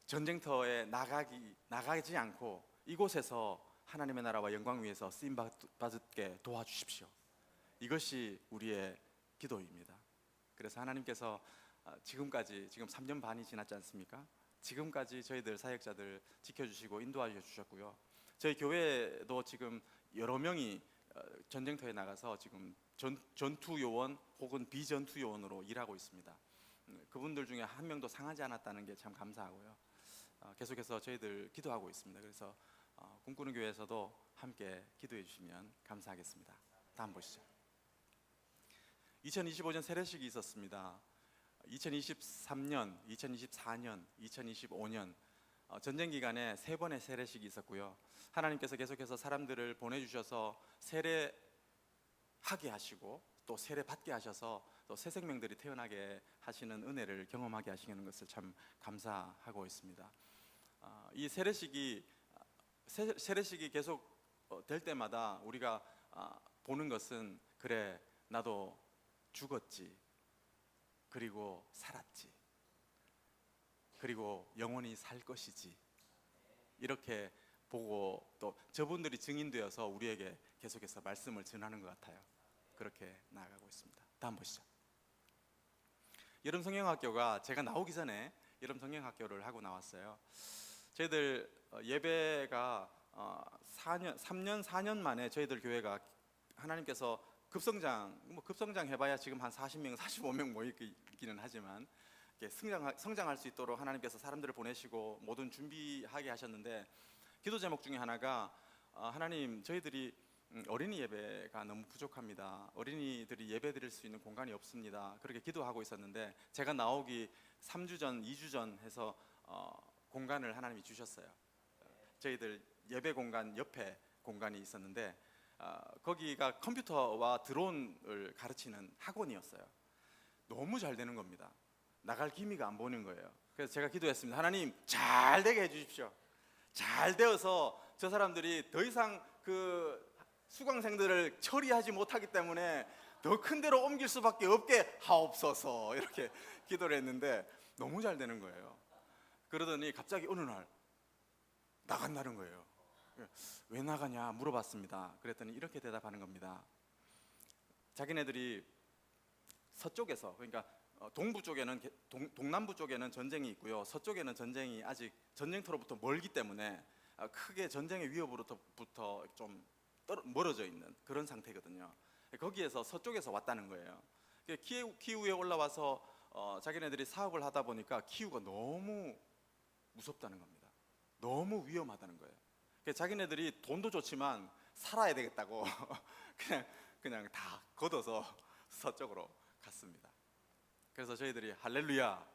전쟁터에 나가지 않고 이곳에서 하나님의 나라와 영광 위에서 쓰임 받게 도와주십시오. 이것이 우리의 기도입니다. 그래서 하나님께서 지금 3년 반이 지났지 않습니까? 지금까지 저희들 사역자들 지켜주시고 인도하여 주셨고요. 저희 교회도 지금 여러 명이 전쟁터에 나가서 지금 전투 요원 혹은 비전투 요원으로 일하고 있습니다. 그분들 중에 한 명도 상하지 않았다는 게 참 감사하고요. 계속해서 저희들 기도하고 있습니다. 그래서 꿈꾸는 교회에서도 함께 기도해 주시면 감사하겠습니다. 다음 보시죠. 2025년 세례식이 있었습니다. 2023년, 2024년, 2025년 전쟁 기간에 3번의 세례식이 있었고요. 하나님께서 계속해서 사람들을 보내주셔서 세례하게 하시고 또 세례 받게 하셔서 또 새 생명들이 태어나게 하시는 은혜를 경험하게 하시는 것을 참 감사하고 있습니다. 이 세례식이 계속 될 때마다 우리가 보는 것은, 그래 나도 죽었지, 그리고 살았지, 그리고 영원히 살 것이지, 이렇게 보고 또 저분들이 증인되어서 우리에게 계속해서 말씀을 전하는 것 같아요. 그렇게 나아가고 있습니다. 다음 보시죠. 여름 성경학교가 제가 나오기 전에 여름 성경학교를 하고 나왔어요. 저희들 예배가 3년 4년 만에 저희들 교회가 하나님께서 급성장 해봐야 지금 한 40명 45명 모이기는 하지만 성장할 수 있도록 하나님께서 사람들을 보내시고 모든 준비하게 하셨는데, 기도 제목 중에 하나가 하나님, 저희들이 어린이 예배가 너무 부족합니다. 어린이들이 예배 드릴 수 있는 공간이 없습니다. 그렇게 기도하고 있었는데, 제가 나오기 3주 전, 2주 전 해서 공간을 하나님이 주셨어요. 저희들 예배 공간 옆에 공간이 있었는데 거기가 컴퓨터와 드론을 가르치는 학원이었어요. 너무 잘 되는 겁니다. 나갈 기미가 안 보이는 거예요. 그래서 제가 기도했습니다. 하나님, 잘 되게 해주십시오. 잘 되어서 저 사람들이 더 이상 그 수강생들을 처리하지 못하기 때문에 더 큰 데로 옮길 수밖에 없게 하옵소서, 이렇게 기도를 했는데 너무 잘 되는 거예요. 그러더니 갑자기 어느 날 나간다는 거예요. 왜 나가냐 물어봤습니다. 그랬더니 이렇게 대답하는 겁니다. 자기네들이 서쪽에서, 그러니까 동부 쪽에는 동남부 쪽에는 전쟁이 있고요, 서쪽에는 전쟁이 아직 전쟁터로부터 멀기 때문에 크게 전쟁의 위협으로부터 좀 멀어져 있는 그런 상태거든요. 거기에서 서쪽에서 왔다는 거예요. 키우에 올라와서 자기네들이 사업을 하다 보니까 키우가 너무 무섭다는 겁니다. 너무 위험하다는 거예요. 자기네들이 돈도 좋지만 살아야 되겠다고 그냥 다 걷어서 서쪽으로 갔습니다. 그래서 저희들이 할렐루야,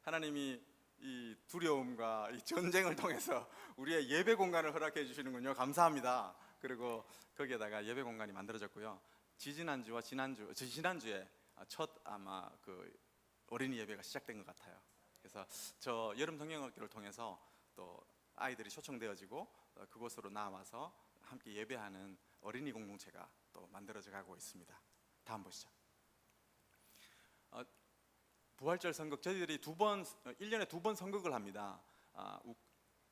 하나님이 이 두려움과 이 전쟁을 통해서 우리의 예배 공간을 허락해 주시는군요. 감사합니다. 그리고 거기에다가 예배 공간이 만들어졌고요. 지지난주와 지난주에 첫 아마 그 어린이 예배가 시작된 것 같아요. 그래서 저 여름 성경학교를 통해서 또 아이들이 초청되어지고 그곳으로 나와서 함께 예배하는 어린이 공동체가 또 만들어져 가고 있습니다. 다음 보시죠. 부활절 선극, 저희들이 1년에 2번 선극을 합니다.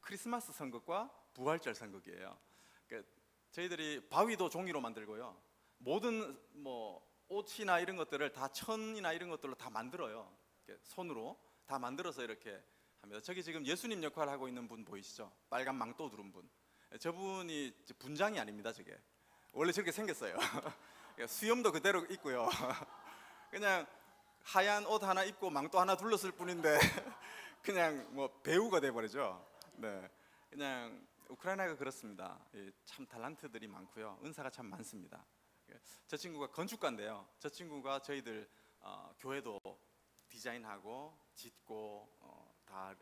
크리스마스 선극과 부활절 선극이에요. 저희들이 바위도 종이로 만들고요, 모든 옷이나 이런 것들을 다 천이나 이런 것들로 다 만들어요. 손으로 다 만들어서 이렇게 합니다. 저기 지금 예수님 역할을 하고 있는 분 보이시죠? 빨간 망토 두른 분, 저분이 분장이 아닙니다. 저게 원래 저렇게 생겼어요. 수염도 그대로 있고요. 그냥 하얀 옷 하나 입고 망토 하나 둘렀을 뿐인데 그냥 배우가 돼버리죠. 네, 그냥 우크라이나가 그렇습니다. 참 탤런트들이 많고요, 은사가 참 많습니다. 저 친구가 건축가인데요, 저 친구가 저희들 교회도 디자인하고 짓고 다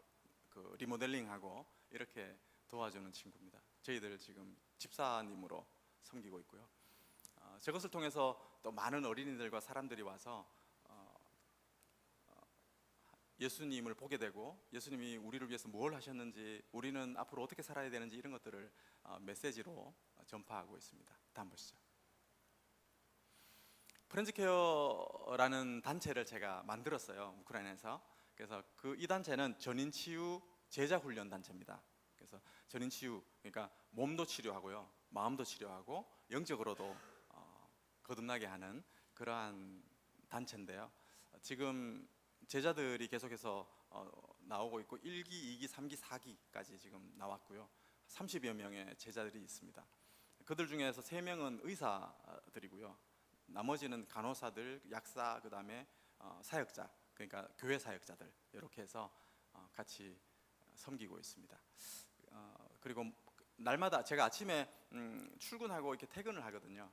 그 리모델링하고 이렇게 도와주는 친구입니다. 저희들 지금 집사님으로 섬기고 있고요. 저것을 통해서 또 많은 어린이들과 사람들이 와서 예수님을 보게 되고, 예수님이 우리를 위해서 뭘 하셨는지, 우리는 앞으로 어떻게 살아야 되는지, 이런 것들을 메시지로 전파하고 있습니다. 다음 보시죠. 프렌즈케어라는 단체를 제가 만들었어요, 우크라이나에서. 그래서 이 단체는 전인치유 제자훈련 단체입니다. 그래서 전인치유, 그러니까 몸도 치료하고요, 마음도 치료하고 영적으로도 거듭나게 하는 그러한 단체인데요. 지금 제자들이 계속해서 나오고 있고 1기, 2기, 3기, 4기까지 지금 나왔고요. 30여 명의 제자들이 있습니다. 그들 중에서 3명은 의사들이고요, 나머지는 간호사들, 약사, 그 다음에 사역자, 그러니까 교회 사역자들, 이렇게 해서 같이 섬기고 있습니다. 그리고 날마다 제가 아침에 출근하고 이렇게 퇴근을 하거든요.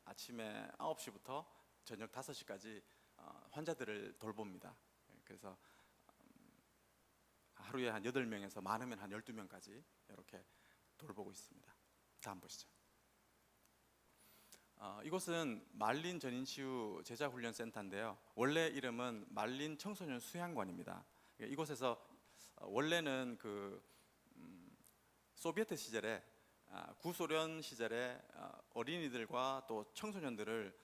아침에 9시부터 저녁 5시까지 환자들을 돌봅니다. 그래서 하루에 한 8명에서 많으면 한 12명까지 이렇게 돌보고 있습니다. 다음 보시죠. 이곳은 말린 전인치유 제자훈련센터인데요. 원래 이름은 말린 청소년 수양관입니다. 이곳에서 원래는 소비에트 시절에 구소련 시절에 어린이들과 또 청소년들을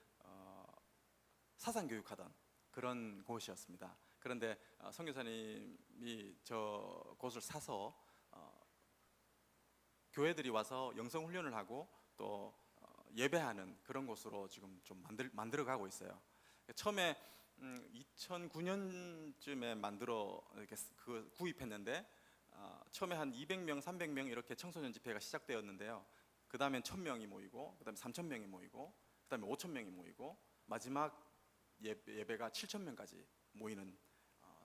사상 교육하던 그런 곳이었습니다. 그런데 선교사님이 저 곳을 사서 교회들이 와서 영성 훈련을 하고 또 예배하는 그런 곳으로 지금 좀 만들어가고 있어요. 처음에 2009년쯤에 만들어 이렇게 구입했는데 처음에 한 200명, 300명 이렇게 청소년 집회가 시작되었는데요. 그 다음엔 1000명이 모이고, 그 다음에 3000명이 모이고, 그 다음에 5000명이 모이고, 마지막 예배가 7000명까지 모이는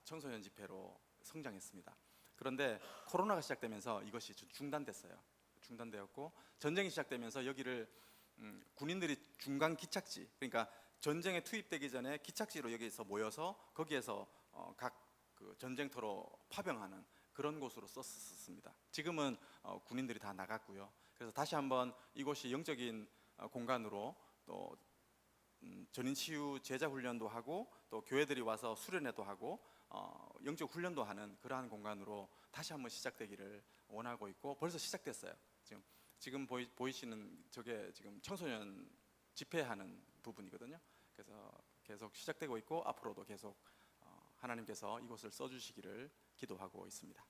청소년 집회로 성장했습니다. 그런데 코로나가 시작되면서 이것이 중단됐어요. 중단되었고 전쟁이 시작되면서 여기를 군인들이 중간 기착지, 그러니까 전쟁에 투입되기 전에 기착지로 여기서 모여서 거기에서 각 그 전쟁터로 파병하는 그런 곳으로 썼습니다. 지금은 군인들이 다 나갔고요. 그래서 다시 한번 이곳이 영적인 공간으로 또 전인치유 제자 훈련도 하고 또 교회들이 와서 수련회도 하고 영적 훈련도 하는 그러한 공간으로 다시 한번 시작되기를 원하고 있고 벌써 시작됐어요. 지금 보이시는 저게 지금 청소년 집회하는 부분이거든요. 그래서 계속 시작되고 있고 앞으로도 계속 하나님께서 이곳을 써주시기를 기도하고 있습니다.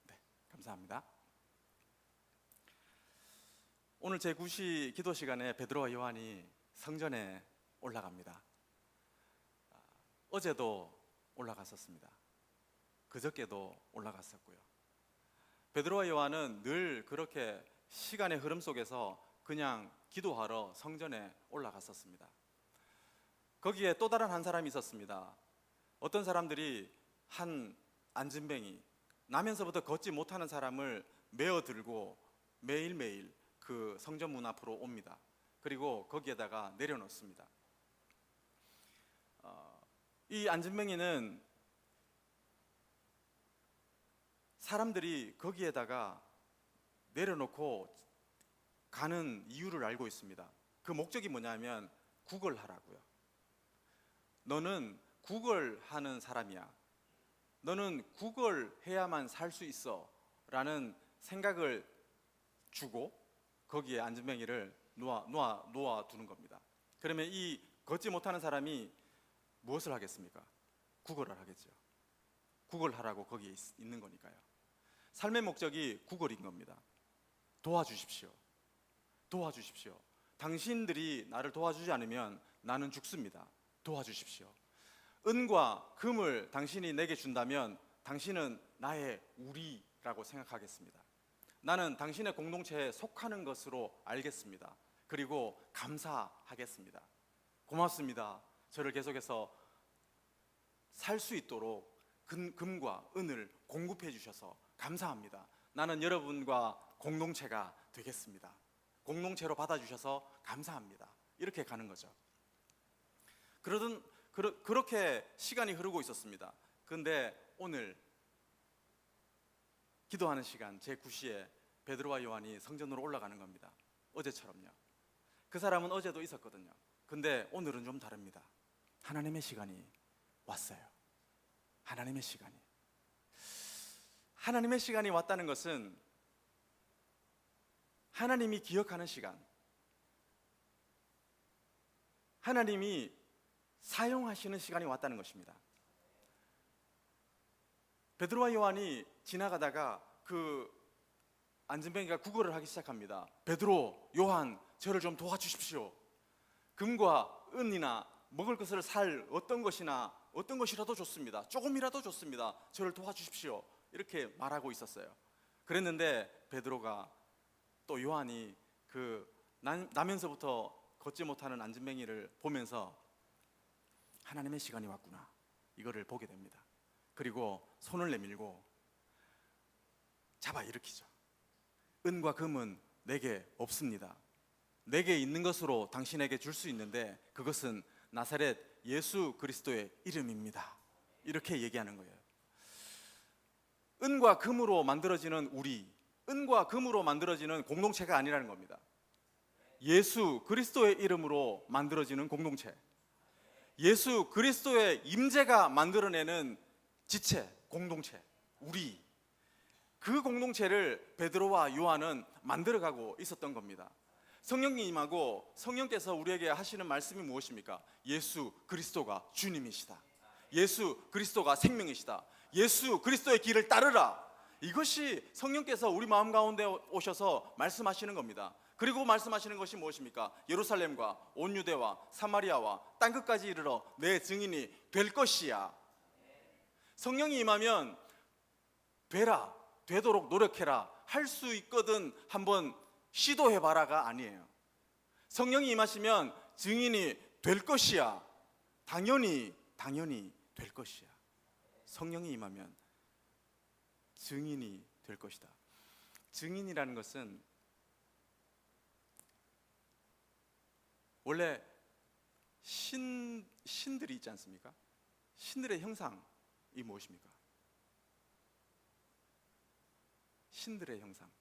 네, 감사합니다. 오늘 제9시 기도 시간에 베드로와 요한이 성전에 올라갑니다. 어제도 올라갔었습니다. 그저께도 올라갔었고요. 베드로와 요한은 늘 그렇게 시간의 흐름 속에서 그냥 기도하러 성전에 올라갔었습니다. 거기에 또 다른 한 사람이 있었습니다. 어떤 사람들이 한 안진뱅이, 나면서부터 걷지 못하는 사람을 메어 들고 매일매일 그 성전 문 앞으로 옵니다. 그리고 거기에다가 내려놓습니다. 이 안진뱅이는 사람들이 거기에다가 내려놓고 가는 이유를 알고 있습니다. 그 목적이 뭐냐면 구걸하라고요. 너는 구걸하는 사람이야. 너는 구걸해야만 살 수 있어 라는 생각을 주고 거기에 안진뱅이를 놓아 두는 겁니다. 그러면 이 걷지 못하는 사람이 무엇을 하겠습니까? 구걸을 하겠죠. 구걸하라고 거기에 있는 거니까요. 삶의 목적이 구걸인 겁니다. 도와주십시오. 도와주십시오. 당신들이 나를 도와주지 않으면 나는 죽습니다. 도와주십시오. 은과 금을 당신이 내게 준다면 당신은 나의 우리라고 생각하겠습니다. 나는 당신의 공동체에 속하는 것으로 알겠습니다. 그리고 감사하겠습니다. 고맙습니다. 저를 계속해서 살 수 있도록 금과 은을 공급해 주셔서 감사합니다. 나는 여러분과 공동체가 되겠습니다. 공동체로 받아주셔서 감사합니다. 이렇게 가는 거죠. 그렇게 시간이 흐르고 있었습니다. 그런데 오늘 기도하는 시간 제9시에 베드로와 요한이 성전으로 올라가는 겁니다. 어제처럼요. 그 사람은 어제도 있었거든요. 근데 오늘은 좀 다릅니다. 하나님의 시간이 왔어요. 하나님의 시간이. 하나님의 시간이 왔다는 것은 하나님이 기억하는 시간, 하나님이 사용하시는 시간이 왔다는 것입니다. 베드로와 요한이 지나가다가 그 안진뱅이가 구걸을 하기 시작합니다. 베드로, 요한, 저를 좀 도와주십시오. 금과 은이나 먹을 것을 살 어떤 것이라도 좋습니다. 조금이라도 좋습니다. 저를 도와주십시오. 이렇게 말하고 있었어요. 그랬는데 베드로가 또 요한이 나면서부터 걷지 못하는 안진뱅이를 보면서 하나님의 시간이 왔구나, 이거를 보게 됩니다. 그리고 손을 내밀고 잡아 일으키죠. 은과 금은 내게 없습니다. 내게 있는 것으로 당신에게 줄 수 있는데 그것은 나사렛 예수 그리스도의 이름입니다. 이렇게 얘기하는 거예요. 은과 금으로 만들어지는 우리, 은과 금으로 만들어지는 공동체가 아니라는 겁니다. 예수 그리스도의 이름으로 만들어지는 공동체, 예수 그리스도의 임재가 만들어내는 지체, 공동체, 우리, 그 공동체를 베드로와 요한은 만들어가고 있었던 겁니다. 성령님하고 성령께서 우리에게 하시는 말씀이 무엇입니까? 예수 그리스도가 주님이시다. 예수 그리스도가 생명이시다. 예수 그리스도의 길을 따르라. 이것이 성령께서 우리 마음 가운데 오셔서 말씀하시는 겁니다. 그리고 말씀하시는 것이 무엇입니까? 예루살렘과 온 유대와 사마리아와 땅끝까지 이르러 내 증인이 될 것이야. 성령이 임하면 되라, 되도록 노력해라, 할 수 있거든 한번 시도해봐라가 아니에요. 성령이 임하시면 증인이 될 것이야. 당연히 될 것이야. 성령이 임하면 증인이 될 것이다. 증인이라는 것은 원래 신들이 있지 않습니까? 신들의 형상이 무엇입니까? 신들의 형상,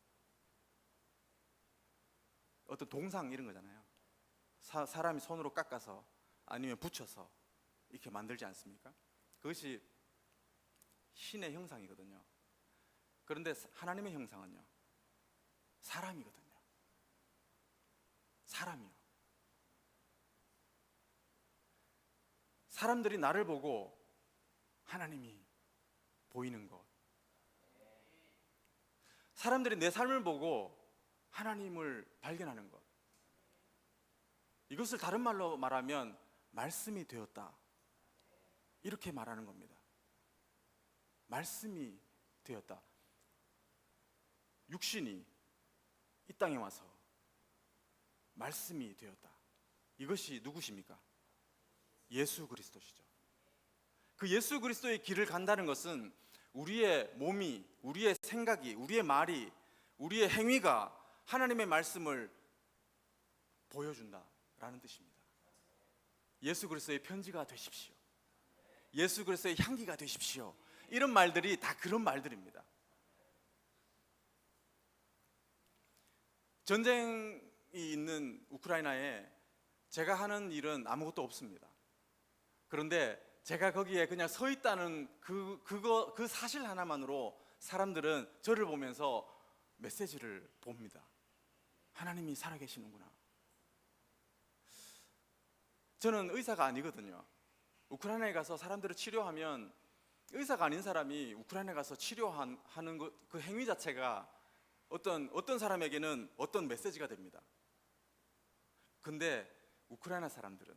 어떤 동상 이런 거잖아요. 사람이 손으로 깎아서 아니면 붙여서 이렇게 만들지 않습니까? 그것이 신의 형상이거든요. 그런데 하나님의 형상은요, 사람이거든요. 사람이요. 사람들이 나를 보고 하나님이 보이는 것, 사람들이 내 삶을 보고 하나님을 발견하는 것, 이것을 다른 말로 말하면 말씀이 되었다, 이렇게 말하는 겁니다. 말씀이 되었다. 육신이 이 땅에 와서 말씀이 되었다. 이것이 누구십니까? 예수 그리스도시죠. 그 예수 그리스도의 길을 간다는 것은 우리의 몸이, 우리의 생각이, 우리의 말이, 우리의 행위가 하나님의 말씀을 보여준다라는 뜻입니다. 예수 그리스도의 편지가 되십시오. 예수 그리스도의 향기가 되십시오. 이런 말들이 다 그런 말들입니다. 전쟁이 있는 우크라이나에 제가 하는 일은 아무것도 없습니다. 그런데 제가 거기에 그냥 서 있다는 그 사실 하나만으로 사람들은 저를 보면서 메시지를 봅니다. 하나님이 살아계시는구나. 저는 의사가 아니거든요. 우크라이나에 가서 사람들을 치료하면 의사가 아닌 사람이 우크라이나에 가서 치료하는 그 행위 자체가 어떤 사람에게는 어떤 메시지가 됩니다. 근데 우크라이나 사람들은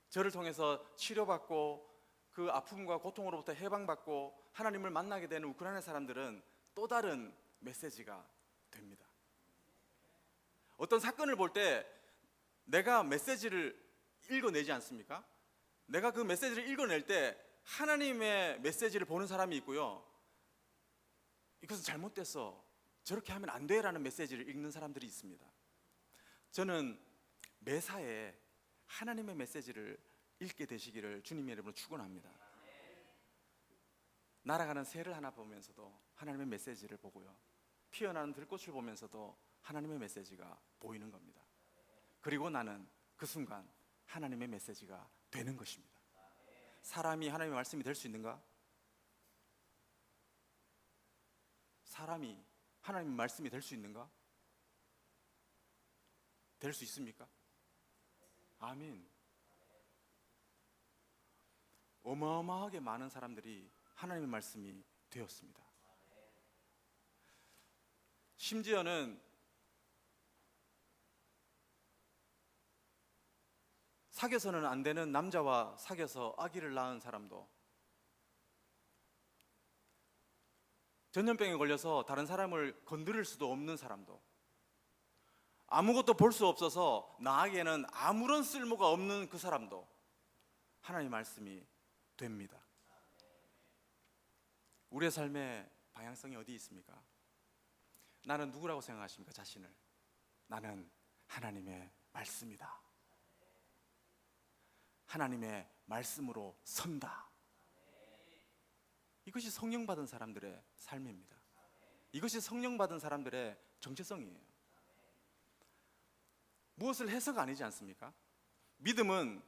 저를 통해서 치료받고 그 아픔과 고통으로부터 해방받고 하나님을 만나게 되는 우크라이나 사람들은 또 다른 메시지가 됩니다. 어떤 사건을 볼 때 내가 메시지를 읽어내지 않습니까? 내가 그 메시지를 읽어낼 때 하나님의 메시지를 보는 사람이 있고요, 이것은 잘못됐어, 저렇게 하면 안 돼라는 메시지를 읽는 사람들이 있습니다. 저는 매사에 하나님의 메시지를 읽게 되시기를 주님의 이름으로 축원합니다. 날아가는 새를 하나 보면서도 하나님의 메시지를 보고요, 피어나는 들꽃을 보면서도 하나님의 메시지가 보이는 겁니다. 그리고 나는 그 순간 하나님의 메시지가 되는 것입니다. 사람이 하나님의 말씀이 될 수 있는가? 사람이 하나님의 말씀이 될 수 있는가? 될 수 있습니까? 아멘. 어마어마하게 많은 사람들이 하나님의 말씀이 되었습니다. 심지어는 사귀어서는 안 되는 남자와 사귀어서 아기를 낳은 사람도, 전염병에 걸려서 다른 사람을 건드릴 수도 없는 사람도, 아무것도 볼 수 없어서 나에게는 아무런 쓸모가 없는 그 사람도 하나님의 말씀이 됩니다. 우리의 삶의 방향성이 어디 있습니까? 나는 누구라고 생각하십니까? 자신을. 나는 하나님의 말씀이다. 하나님의 말씀으로 선다. 이것이 성령 받은 사람들의 삶입니다. 이것이 성령 받은 사람들의 정체성이에요. 무엇을 해서가 아니지 않습니까? 믿음은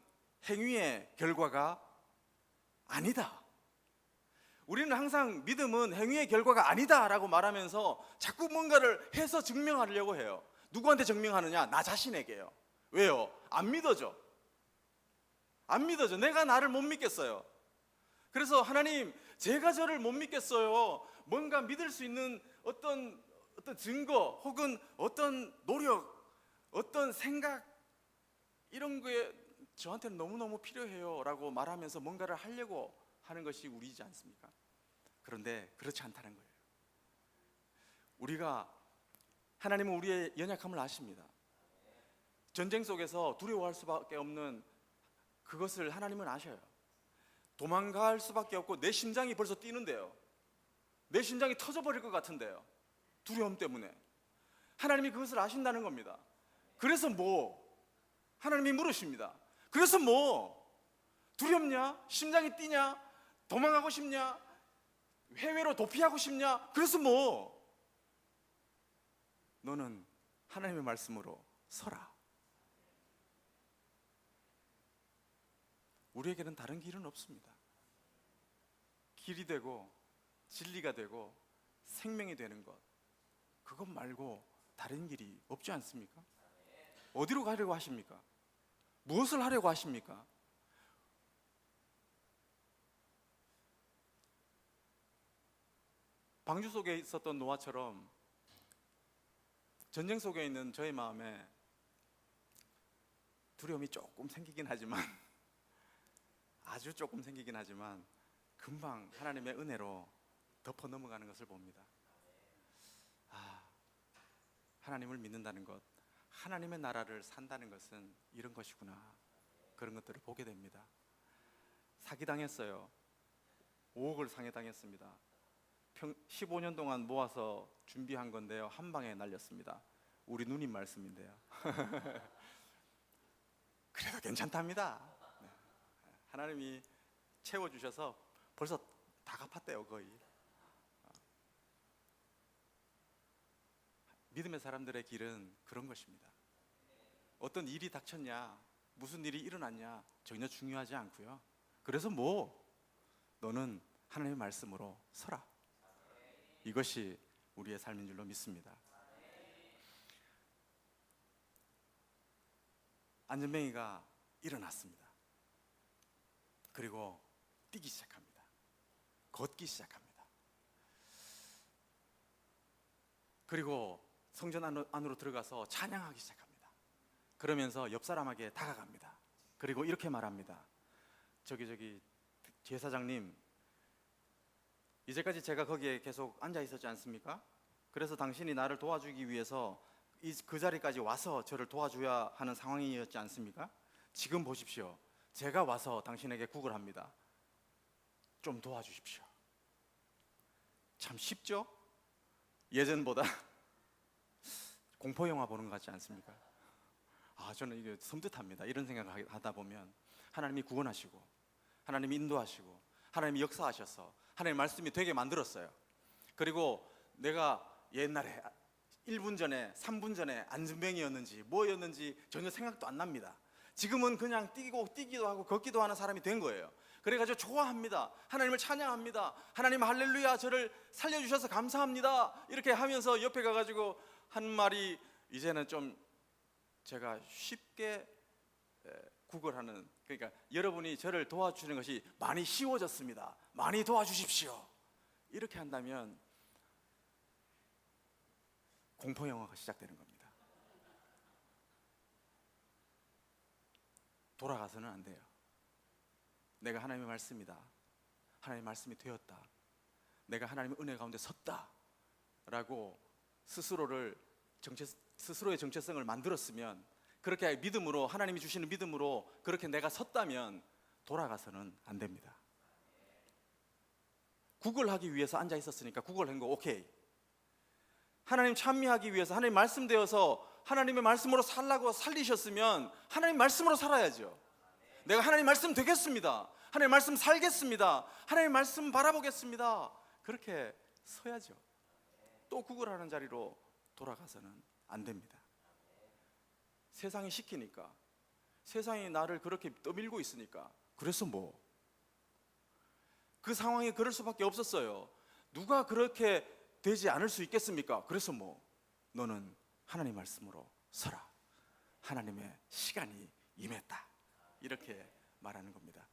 행위의 결과가 아니다. 우리는 항상 믿음은 행위의 결과가 아니다라고 말하면서 자꾸 뭔가를 해서 증명하려고 해요. 누구한테 증명하느냐? 나 자신에게요. 왜요? 안 믿어져. 안 믿어져. 내가 나를 못 믿겠어요. 그래서 하나님, 제가 저를 못 믿겠어요. 뭔가 믿을 수 있는 어떤 증거 혹은 어떤 노력, 어떤 생각, 이런 거에 저한테는 너무너무 필요해요 라고 말하면서 뭔가를 하려고 하는 것이 우리이지 않습니까? 그런데 그렇지 않다는 거예요. 하나님은 우리의 연약함을 아십니다. 전쟁 속에서 두려워할 수밖에 없는 그것을 하나님은 아셔요. 도망갈 수밖에 없고 내 심장이 벌써 뛰는데요. 내 심장이 터져버릴 것 같은데요. 두려움 때문에. 하나님이 그것을 아신다는 겁니다. 그래서 하나님이 물으십니다. 그래서 두렵냐? 심장이 뛰냐? 도망가고 싶냐? 해외로 도피하고 싶냐? 그래서 너는 하나님의 말씀으로 서라. 우리에게는 다른 길은 없습니다. 길이 되고 진리가 되고 생명이 되는 것, 그것 말고 다른 길이 없지 않습니까? 어디로 가려고 하십니까? 무엇을 하려고 하십니까? 방주 속에 있었던 노아처럼 전쟁 속에 있는 저의 마음에 두려움이 조금 생기긴 하지만, 아주 조금 생기긴 하지만 금방 하나님의 은혜로 덮어 넘어가는 것을 봅니다. 하나님을 믿는다는 것, 하나님의 나라를 산다는 것은 이런 것이구나, 그런 것들을 보게 됩니다. 사기당했어요. 5억을 상해당했습니다. 15년 동안 모아서 준비한 건데요, 한 방에 날렸습니다. 우리 누님 말씀인데요. 그래도 괜찮답니다. 하나님이 채워주셔서 벌써 다 갚았대요, 거의. 믿음의 사람들의 길은 그런 것입니다. 어떤 일이 닥쳤냐, 무슨 일이 일어났냐 전혀 중요하지 않고요. 그래서 너는 하나님의 말씀으로 서라. 이것이 우리의 삶인 줄로 믿습니다. 안전뱅이가 일어났습니다. 그리고 뛰기 시작합니다. 걷기 시작합니다. 그리고 성전 안으로 들어가서 찬양하기 시작합니다. 그러면서 옆 사람에게 다가갑니다. 그리고 이렇게 말합니다. 저기 제사장님, 이제까지 제가 거기에 계속 앉아 있었지 않습니까? 그래서 당신이 나를 도와주기 위해서 그 자리까지 와서 저를 도와줘야 하는 상황이었지 않습니까? 지금 보십시오. 제가 와서 당신에게 구걸 합니다. 좀 도와주십시오. 참 쉽죠? 예전보다 공포 영화 보는 것 같지 않습니까? 저는 이게 섬뜩합니다. 이런 생각을 하다 보면 하나님이 구원하시고, 하나님이 인도하시고, 하나님이 역사하셔서 하나님의 말씀이 되게 만들었어요. 그리고 내가 옛날에 1분 전에 3분 전에 안전뱅이였는지 뭐였는지 전혀 생각도 안 납니다. 지금은 그냥 뛰기도 하고 걷기도 하는 사람이 된 거예요. 그래가지고 좋아합니다. 하나님을 찬양합니다. 하나님 할렐루야, 저를 살려주셔서 감사합니다. 이렇게 하면서 옆에 가가지고 한 말이, 이제는 좀 제가 쉽게 구걸하는, 그러니까 여러분이 저를 도와주는 것이 많이 쉬워졌습니다. 많이 도와주십시오. 이렇게 한다면 공포 영화가 시작되는 겁니다. 돌아가서는 안 돼요. 내가 하나님의 말씀이다, 하나님의 말씀이 되었다, 내가 하나님의 은혜 가운데 섰다 라고 스스로의 정체성을 만들었으면, 그렇게 믿음으로, 하나님이 주시는 믿음으로 그렇게 내가 섰다면 돌아가서는 안 됩니다. 구걸하기 위해서 앉아 있었으니까 구걸한 거 오케이. 하나님 찬미하기 위해서 하나님 말씀되어서 하나님의 말씀으로 살라고 살리셨으면 하나님 말씀으로 살아야죠. 내가 하나님 말씀 되겠습니다, 하나님 말씀 살겠습니다. 하나님 말씀 바라보겠습니다. 그렇게 서야죠. 또 구걸하는 자리로 돌아가서는 안 됩니다. 세상이 시키니까, 세상이 나를 그렇게 떠밀고 있으니까, 그래서 뭐 그 상황이 그럴 수밖에 없었어요. 누가 그렇게 되지 않을 수 있겠습니까? 그래서 뭐 너는 하나님 말씀으로 서라. 하나님의 시간이 임했다. 이렇게 말하는 겁니다.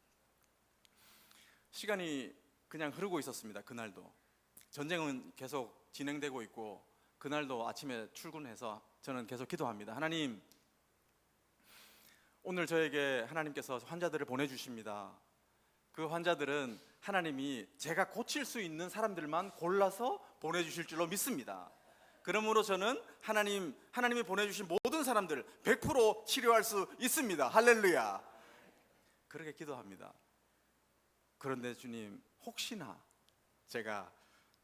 시간이 그냥 흐르고 있었습니다. 그날도 전쟁은 계속 진행되고 있고, 그날도 아침에 출근해서 저는 계속 기도합니다. 하나님, 오늘 저에게 하나님께서 환자들을 보내주십니다. 그 환자들은 하나님이 제가 고칠 수 있는 사람들만 골라서 보내주실 줄로 믿습니다. 그러므로 저는 하나님이 보내주신 모든 사람들 100% 치료할 수 있습니다. 할렐루야. 그렇게 기도합니다. 그런데 주님, 혹시나 제가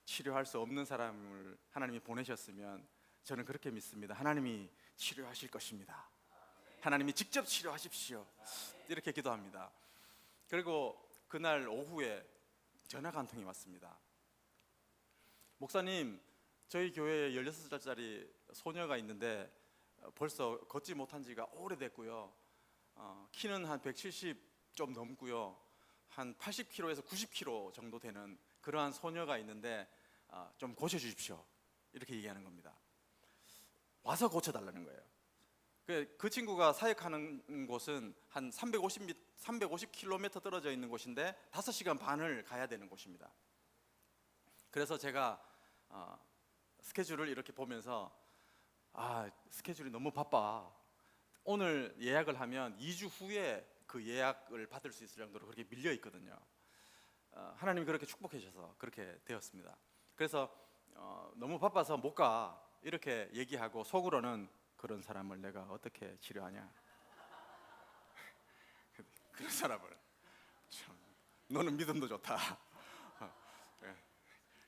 치료할 수 없는 사람을 하나님이 보내셨으면 저는 그렇게 믿습니다. 하나님이 치료하실 것입니다. 하나님이 직접 치료하십시오. 이렇게 기도합니다. 그리고 그날 오후에 전화가 한 통이 왔습니다. 목사님, 저희 교회에 16살짜리 소녀가 있는데 벌써 걷지 못한 지가 오래됐고요. 키는 한 170 좀 넘고요. 한 80kg에서 90kg 정도 되는 그러한 소녀가 있는데 좀 고쳐주십시오. 이렇게 얘기하는 겁니다. 와서 고쳐달라는 거예요. 그 친구가 사역하는 곳은 한 350km 떨어져 있는 곳인데 5시간 반을 가야 되는 곳입니다. 그래서 제가 스케줄을 이렇게 보면서 스케줄이 너무 바빠. 오늘 예약을 하면 2주 후에 그 예약을 받을 수 있을 정도로 그렇게 밀려 있거든요. 하나님이 그렇게 축복해 주셔서 그렇게 되었습니다. 그래서 너무 바빠서 못 가 이렇게 얘기하고 속으로는 그런 사람을 내가 어떻게 치료하냐. 그런 사람을 참, 너는 믿음도 좋다.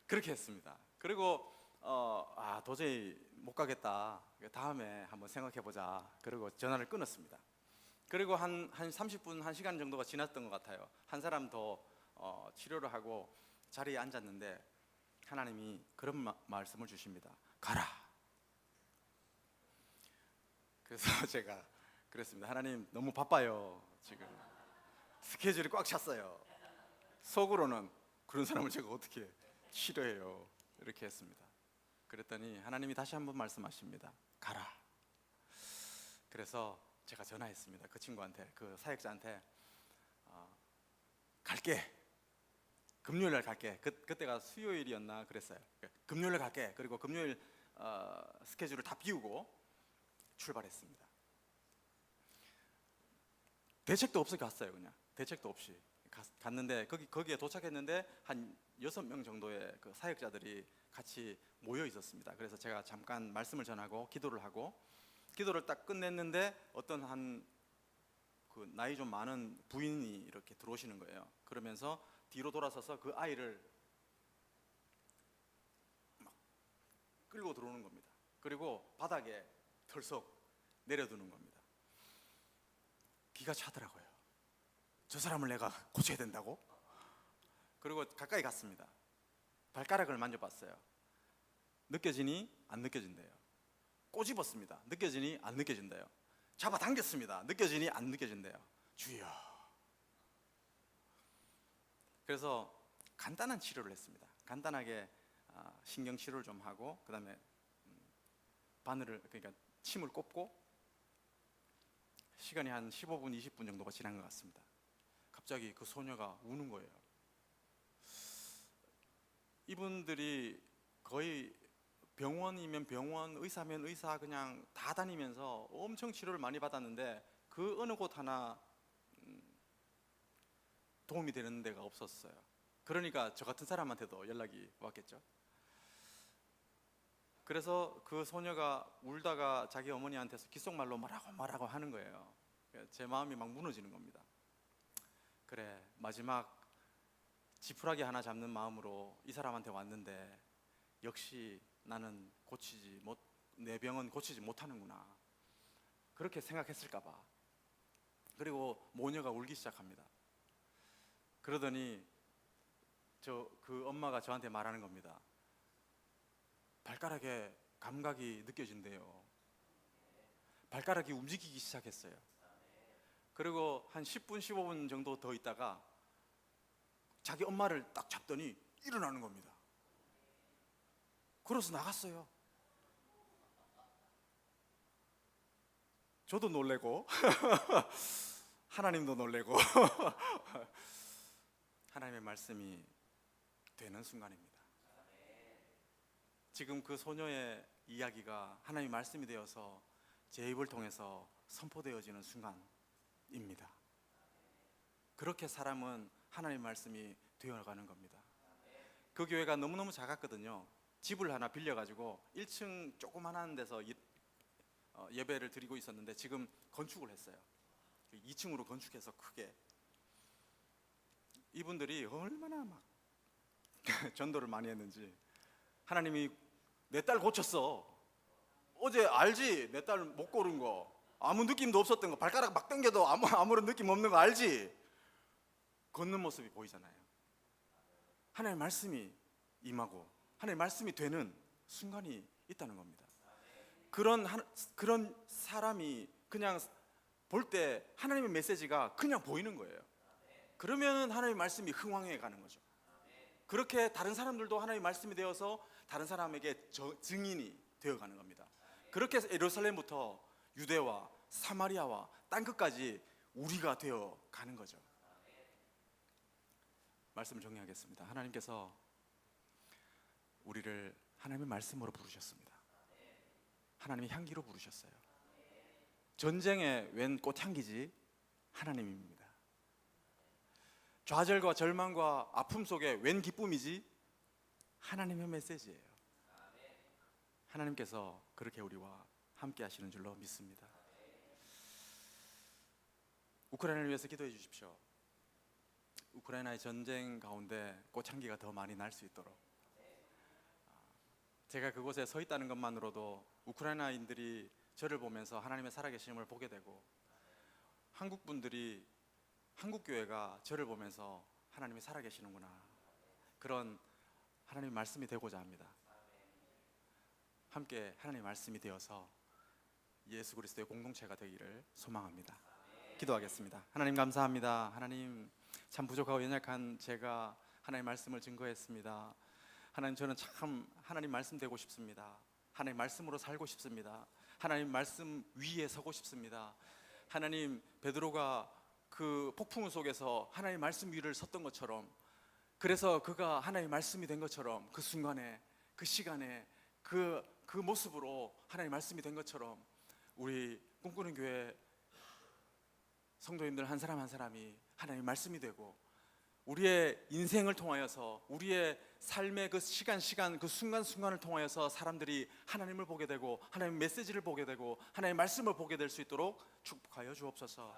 그렇게 했습니다. 그리고 도저히 못 가겠다. 다음에 한번 생각해 보자. 그리고 전화를 끊었습니다. 그리고 한 30분, 1시간 정도가 지났던 것 같아요. 한 사람 더 치료를 하고 자리에 앉았는데 하나님이 그런 말씀을 주십니다. 가라. 그래서 제가 그랬습니다. 하나님, 너무 바빠요. 지금 스케줄이 꽉 찼어요. 속으로는 그런 사람을 제가 어떻게 치료해요. 이렇게 했습니다. 그랬더니 하나님이 다시 한번 말씀하십니다. 가라. 그래서 제가 전화했습니다. 그 친구한테, 그 사역자한테, 갈게. 금요일 날 갈게. 그때가 수요일이었나 그랬어요. 금요일 날 갈게. 그리고 금요일 스케줄을 다 비우고 출발했습니다. 대책도 없이 갔어요. 그냥 대책도 없이 갔는데 거기에 도착했는데 한 6명 정도의 그 사역자들이 같이 모여 있었습니다. 그래서 제가 잠깐 말씀을 전하고 기도를 하고, 기도를 딱 끝냈는데 어떤 그 나이 좀 많은 부인이 이렇게 들어오시는 거예요. 그러면서 뒤로 돌아서서 그 아이를 막 끌고 들어오는 겁니다. 그리고 바닥에 털썩 내려두는 겁니다. 기가 차더라고요. 저 사람을 내가 고쳐야 된다고? 그리고 가까이 갔습니다. 발가락을 만져봤어요. 느껴지니 안 느껴진대요. 꼬집었습니다. 느껴지니 안 느껴진대요. 잡아당겼습니다. 느껴지니 안 느껴진대요. 주여. 그래서 간단한 치료를 했습니다. 간단하게 신경 치료를 좀 하고, 그 다음에 바늘을, 그러니까 침을 꼽고, 시간이 한 15분, 20분 정도가 지난 것 같습니다. 갑자기 그 소녀가 우는 거예요. 이분들이 거의 병원이면 병원, 의사면 의사 그냥 다 다니면서 엄청 치료를 많이 받았는데 그 어느 곳 하나 도움이 되는 데가 없었어요. 그러니까 저 같은 사람한테도 연락이 왔겠죠. 그래서 그 소녀가 울다가 자기 어머니한테서 귓속말로 말하고 하는 거예요. 제 마음이 막 무너지는 겁니다. 그래, 마지막 지푸라기 하나 잡는 마음으로 이 사람한테 왔는데 역시 나는 내 병은 고치지 못하는구나, 그렇게 생각했을까 봐. 그리고 모녀가 울기 시작합니다. 그러더니 그 엄마가 저한테 말하는 겁니다. 발가락에 감각이 느껴진대요. 발가락이 움직이기 시작했어요. 그리고 한 10분, 15분 정도 더 있다가 자기 엄마를 딱 잡더니 일어나는 겁니다. 그래서 나갔어요. 저도 놀래고 하나님도 놀래고 하나님의 말씀이 되는 순간입니다. 지금 그 소녀의 이야기가 하나님의 말씀이 되어서 제 입을 통해서 선포되어지는 순간입니다. 그렇게 사람은 하나님의 말씀이 되어가는 겁니다. 그 교회가 너무너무 작았거든요. 집을 하나 빌려가지고 1층 조그만한 데서 예배를 드리고 있었는데 지금 건축을 했어요. 2층으로 건축해서 크게. 이분들이 얼마나 막 전도를 많이 했는지. 하나님이 내 딸 고쳤어. 어제 알지? 내 딸 못 고른 거, 아무 느낌도 없었던 거, 발가락 막 당겨도 아무런 느낌 없는 거 알지? 걷는 모습이 보이잖아요. 하나님의 말씀이 임하고 하나님의 말씀이 되는 순간이 있다는 겁니다. 그런 사람이 그냥 볼 때 하나님의 메시지가 그냥 보이는 거예요. 그러면 하나님의 말씀이 흥황해 가는 거죠. 그렇게 다른 사람들도 하나님의 말씀이 되어서 다른 사람에게 증인이 되어가는 겁니다. 그렇게 해서 예루살렘부터 유대와 사마리아와 땅끝까지 우리가 되어 가는 거죠. 말씀을 정리하겠습니다. 하나님께서 우리를 하나님의 말씀으로 부르셨습니다. 하나님의 향기로 부르셨어요. 전쟁에 웬 꽃향기지? 하나님입니다. 좌절과 절망과 아픔 속에 웬 기쁨이지? 하나님의 메시지예요. 하나님께서 그렇게 우리와 함께 하시는 줄로 믿습니다. 우크라이나를 위해서 기도해 주십시오. 우크라이나의 전쟁 가운데 꽃향기가 더 많이 날 수 있도록. 제가 그곳에 서 있다는 것만으로도 우크라이나인들이 저를 보면서 하나님의 살아계심을 보게 되고, 한국 분들이, 한국 교회가 저를 보면서 하나님이 살아계시는구나, 그런 하나님의 말씀이 되고자 합니다. 함께 하나님의 말씀이 되어서 예수 그리스도의 공동체가 되기를 소망합니다. 기도하겠습니다. 하나님 감사합니다. 하나님, 참 부족하고 연약한 제가 하나님의 말씀을 증거했습니다. 하나님, 저는 참 하나님 말씀 되고 싶습니다. 하나님 말씀으로 살고 싶습니다. 하나님 말씀 위에 서고 싶습니다. 하나님, 베드로가 그 폭풍 속에서 하나님 말씀 위를 섰던 것처럼, 그래서 그가 하나님의 말씀이 된 것처럼, 그 순간에, 그 시간에, 그 모습으로 하나님의 말씀이 된 것처럼, 우리 꿈꾸는 교회 성도님들 한 사람 한 사람이 하나님의 말씀이 되고, 우리의 인생을 통하여서, 우리의 삶의 그 시간 그 순간순간을 통하여서 사람들이 하나님을 보게 되고, 하나님의 메시지를 보게 되고, 하나님의 말씀을 보게 될 수 있도록 축복하여 주옵소서.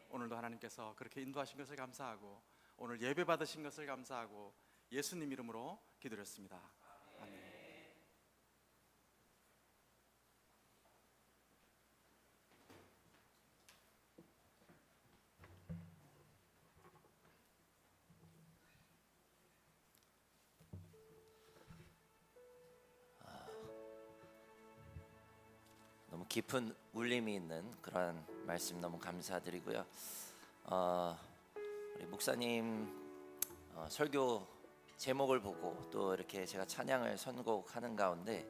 오늘도 하나님께서 그렇게 인도하신 것을 감사하고, 오늘 예배 받으신 것을 감사하고, 예수님 이름으로 기도드렸습니다. 아멘. 너무 깊은 울림이 있는 그런 말씀 너무 감사드리고요. 우리 목사님 설교 제목을 보고 또 이렇게 제가 찬양을 선곡하는 가운데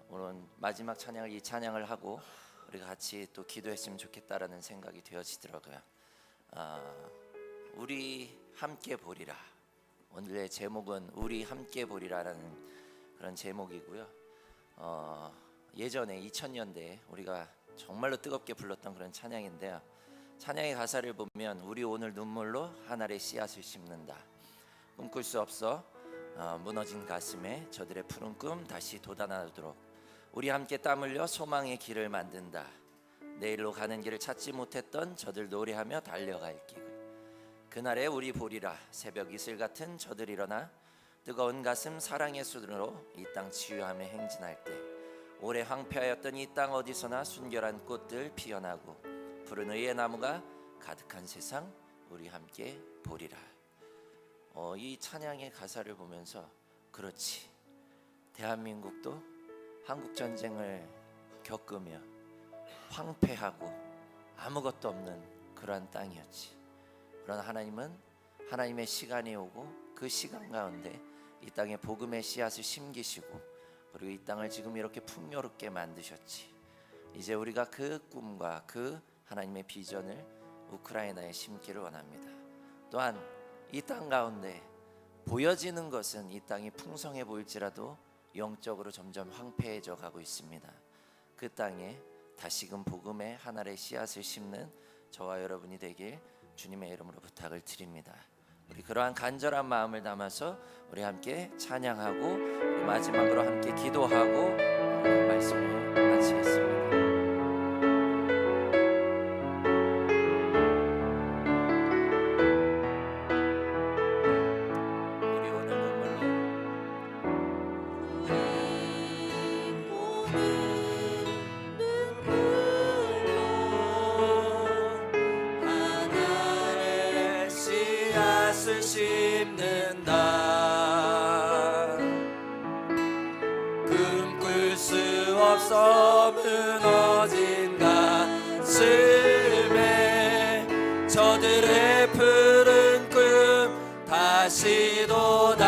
오늘 마지막 찬양을, 이 찬양을 하고 우리가 같이 또 기도했으면 좋겠다라는 생각이 되어지더라고요. 우리 함께 보리라. 오늘의 제목은 우리 함께 보리라라는 그런 제목이고요. 예전에 2000년대에 우리가 정말로 뜨겁게 불렀던 그런 찬양인데요. 찬양의 가사를 보면, 우리 오늘 눈물로 하늘의 씨앗을 심는다. 꿈꿀 수 없어 무너진 가슴에 저들의 푸른 꿈 다시 돋아나도록 우리 함께 땀 흘려 소망의 길을 만든다. 내일로 가는 길을 찾지 못했던 저들 노래하며 달려갈 길. 그날에 우리 보리라. 새벽 이슬 같은 저들 일어나 뜨거운 가슴 사랑의 손으로 이 땅 치유하며 행진할 때, 오래 황폐하였던 이 땅 어디서나 순결한 꽃들 피어나고 푸른 의의 나무가 가득한 세상 우리 함께 보리라. 이 찬양의 가사를 보면서 그렇지, 대한민국도 한국전쟁을 겪으며 황폐하고 아무것도 없는 그러한 땅이었지. 그러나 하나님은 하나님의 시간이 오고 그 시간 가운데 이 땅에 복음의 씨앗을 심기시고 그리고 이 땅을 지금 이렇게 풍요롭게 만드셨지. 이제 우리가 그 꿈과 그 하나님의 비전을 우크라이나에 심기를 원합니다. 또한 이 땅 가운데 보여지는 것은 이 땅이 풍성해 보일지라도 영적으로 점점 황폐해져 가고 있습니다. 그 땅에 다시금 복음의 하나의 씨앗을 심는 저와 여러분이 되길 주님의 이름으로 부탁을 드립니다. 우리 그러한 간절한 마음을 담아서 우리 함께 찬양하고 우리 마지막으로 함께 기도하고 말씀을 마치겠습니다. 우리 오늘 하나의 씨앗을 심는다. 꿈꿀 수 없어 무너진 가슴에 저들의 푸른 꿈 다시 돋아나도록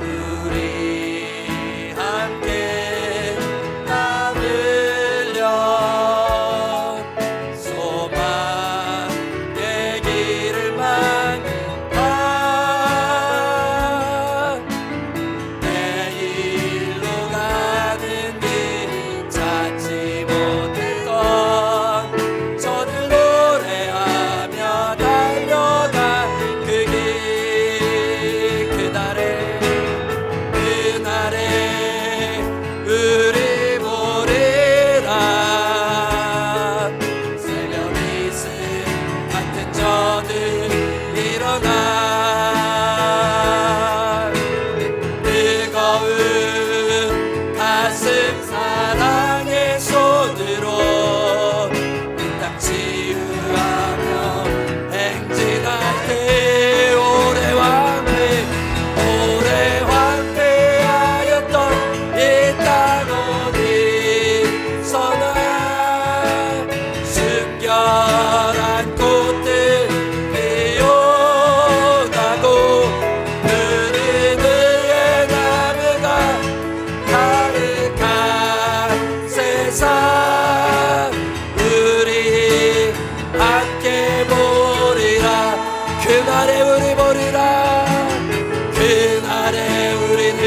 우리 함께 땀 흘려 소망의 길을 만나 내일로 가는 길 찾지 못할 건 저들 노래하며 달려가 그 길 그날에 우리 보리라. 새벽 이슬 같은 저들 일어나 뜨거운 가슴 사랑의 손으로 이 땅 치유하며 행진할 때 오래 황폐하였던 이 땅 어디서나 순결한 꽃들 피어나고 푸른 의의 나무가 가득한 세상 우리 함께 보리라. 그날에 우리 보리라. 그날에 우리는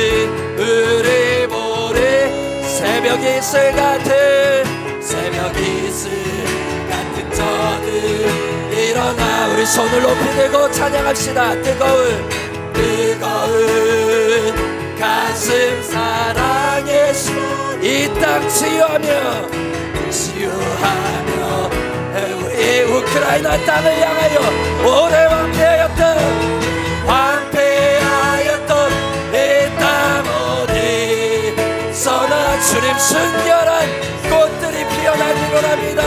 우리 보리. 새벽 이슬 같은 저들 일어나 우리 손을 높이 들고 찬양합시다. 뜨거운 가슴 사랑의 이 땅 치유하며 우리 우크라이나 땅을 향하여 오래 황폐하였던 이 땅 어디서나 주님 순결한 꽃들이 피어나기를 원합니다.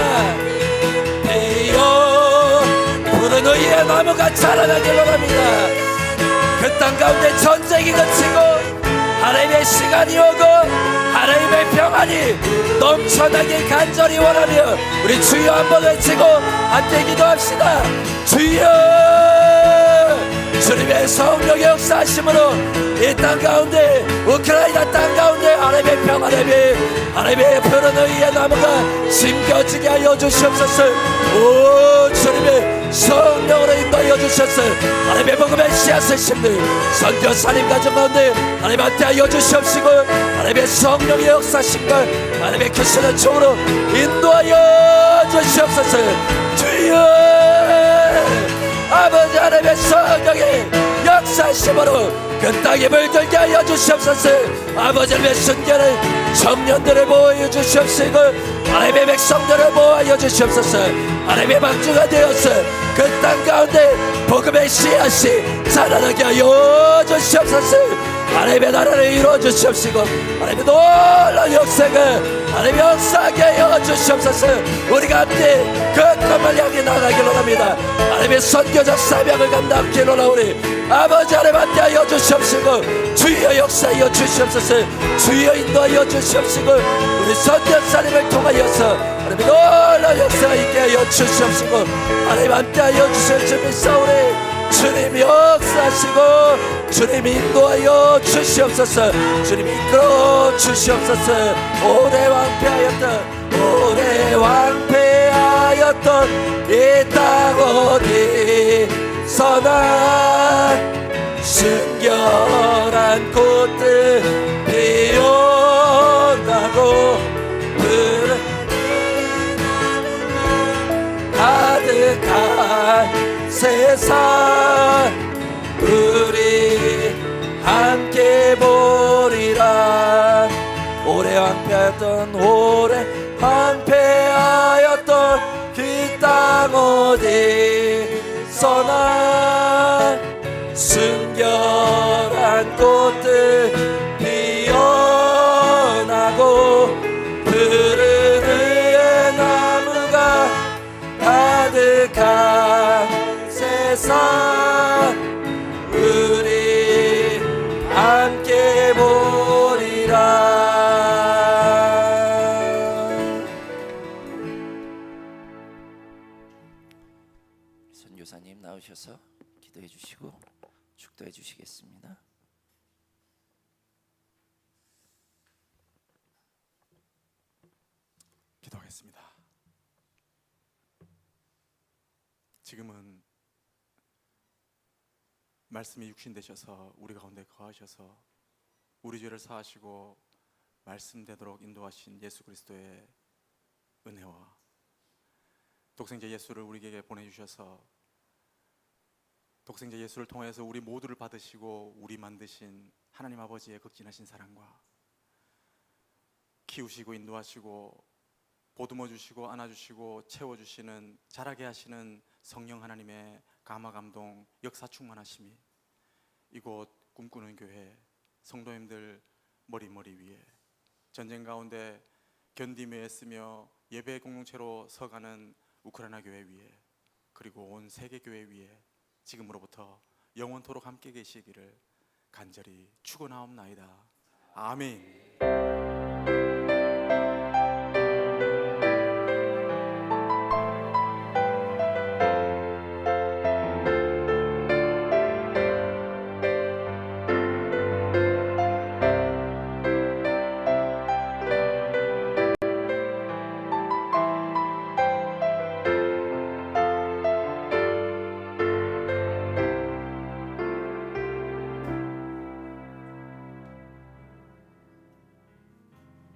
푸른 의의 나무가 자라나기를 원합니다. 그 땅 가운데 전쟁이 그치고 하나님의 시간이 오고 하나님의 평안이 넘쳐나길 간절히 원하며 우리 주여 한번 외치고 함께 기도합시다. 주여, 주님의 성령의 역사하심으로 이 땅 가운데 우크라이나 땅 가운데 하나님의 하나님의 푸른 의의 나무가 심겨지게 하여 주시옵소서. 오 주님의 성령으로 인도하여 주셔서 하나님의 복음의 씨앗을 심는 선교사님 가정 가운데 하나님한테 하여 주시옵시고 하나님의 성령의 역사심과 하나님의 크시는 종으로 인도하여 주시옵소서. 주여 아버지 하나님의 성령의 역사심으로 그 땅에 물들게 하여 주시옵소서. 아버지 하나님의 순결한 청년들을 보호해 주시옵시고 하나님의 백성들을 보호하여 주시옵소서. 하나님의 방주가 되어서 그 땅 가운데 복음의 씨앗이 자라나게 하여 주시옵소서. 하나님의 나라를 이루어 주시옵시고 하나님의 놀라운 역사를 하나님 역사하게 하여 주시옵소서. 우리가 함께 그 꿈을 향해 나가기로 합니다. 하나님의 선교적 사명을 감당하기로 우리 아버지 하나님 함께 하여 주시옵시고 주여 역사하여 주시옵소서. 주여 인도하여 주시옵시고 우리 선교사님을 통하여서 하나님의 놀라운 역사가 있게 하여 주시옵시고 하나님 함께 하여 주실 줄 믿사오니 주님 역사하시고 주님 인도하여 주시옵소서. 주님 이끌어 주시옵소서. 오래 왕패하였던 이 땅 어디서나 순결한 꽃들 피어나고 가득한 세상 우리 함께 보리라. 오래 황폐하였던 그 땅 어디서나 순결한 꽃들 피어나고 푸른 위에 나무가 가득한 세상 우리 함께 보리라. 선교사님 나오셔서 기도해 주시고 축도해 주시겠습니다. 기도하겠습니다. 지금은 말씀이 육신 되셔서 우리 가운데 거하셔서 우리 죄를 사하시고 말씀되도록 인도하신 예수 그리스도의 은혜와 독생자 예수를 우리에게 보내주셔서 독생자 예수를 통해서 우리 모두를 받으시고 우리 만드신 하나님 아버지의 극진하신 사랑과 키우시고 인도하시고 보듬어 주시고 안아주시고 채워주시는 자라게 하시는 성령 하나님의 감화 감동 역사 충만하심이 이곳 꿈꾸는 교회 성도님들 머리 위에 전쟁 가운데 견디며 애쓰며 예배 공동체로 서가는 우크라이나 교회 위에 그리고 온 세계 교회 위에 지금으로부터 영원토록 함께 계시기를 간절히 축원하옵나이다. 아멘.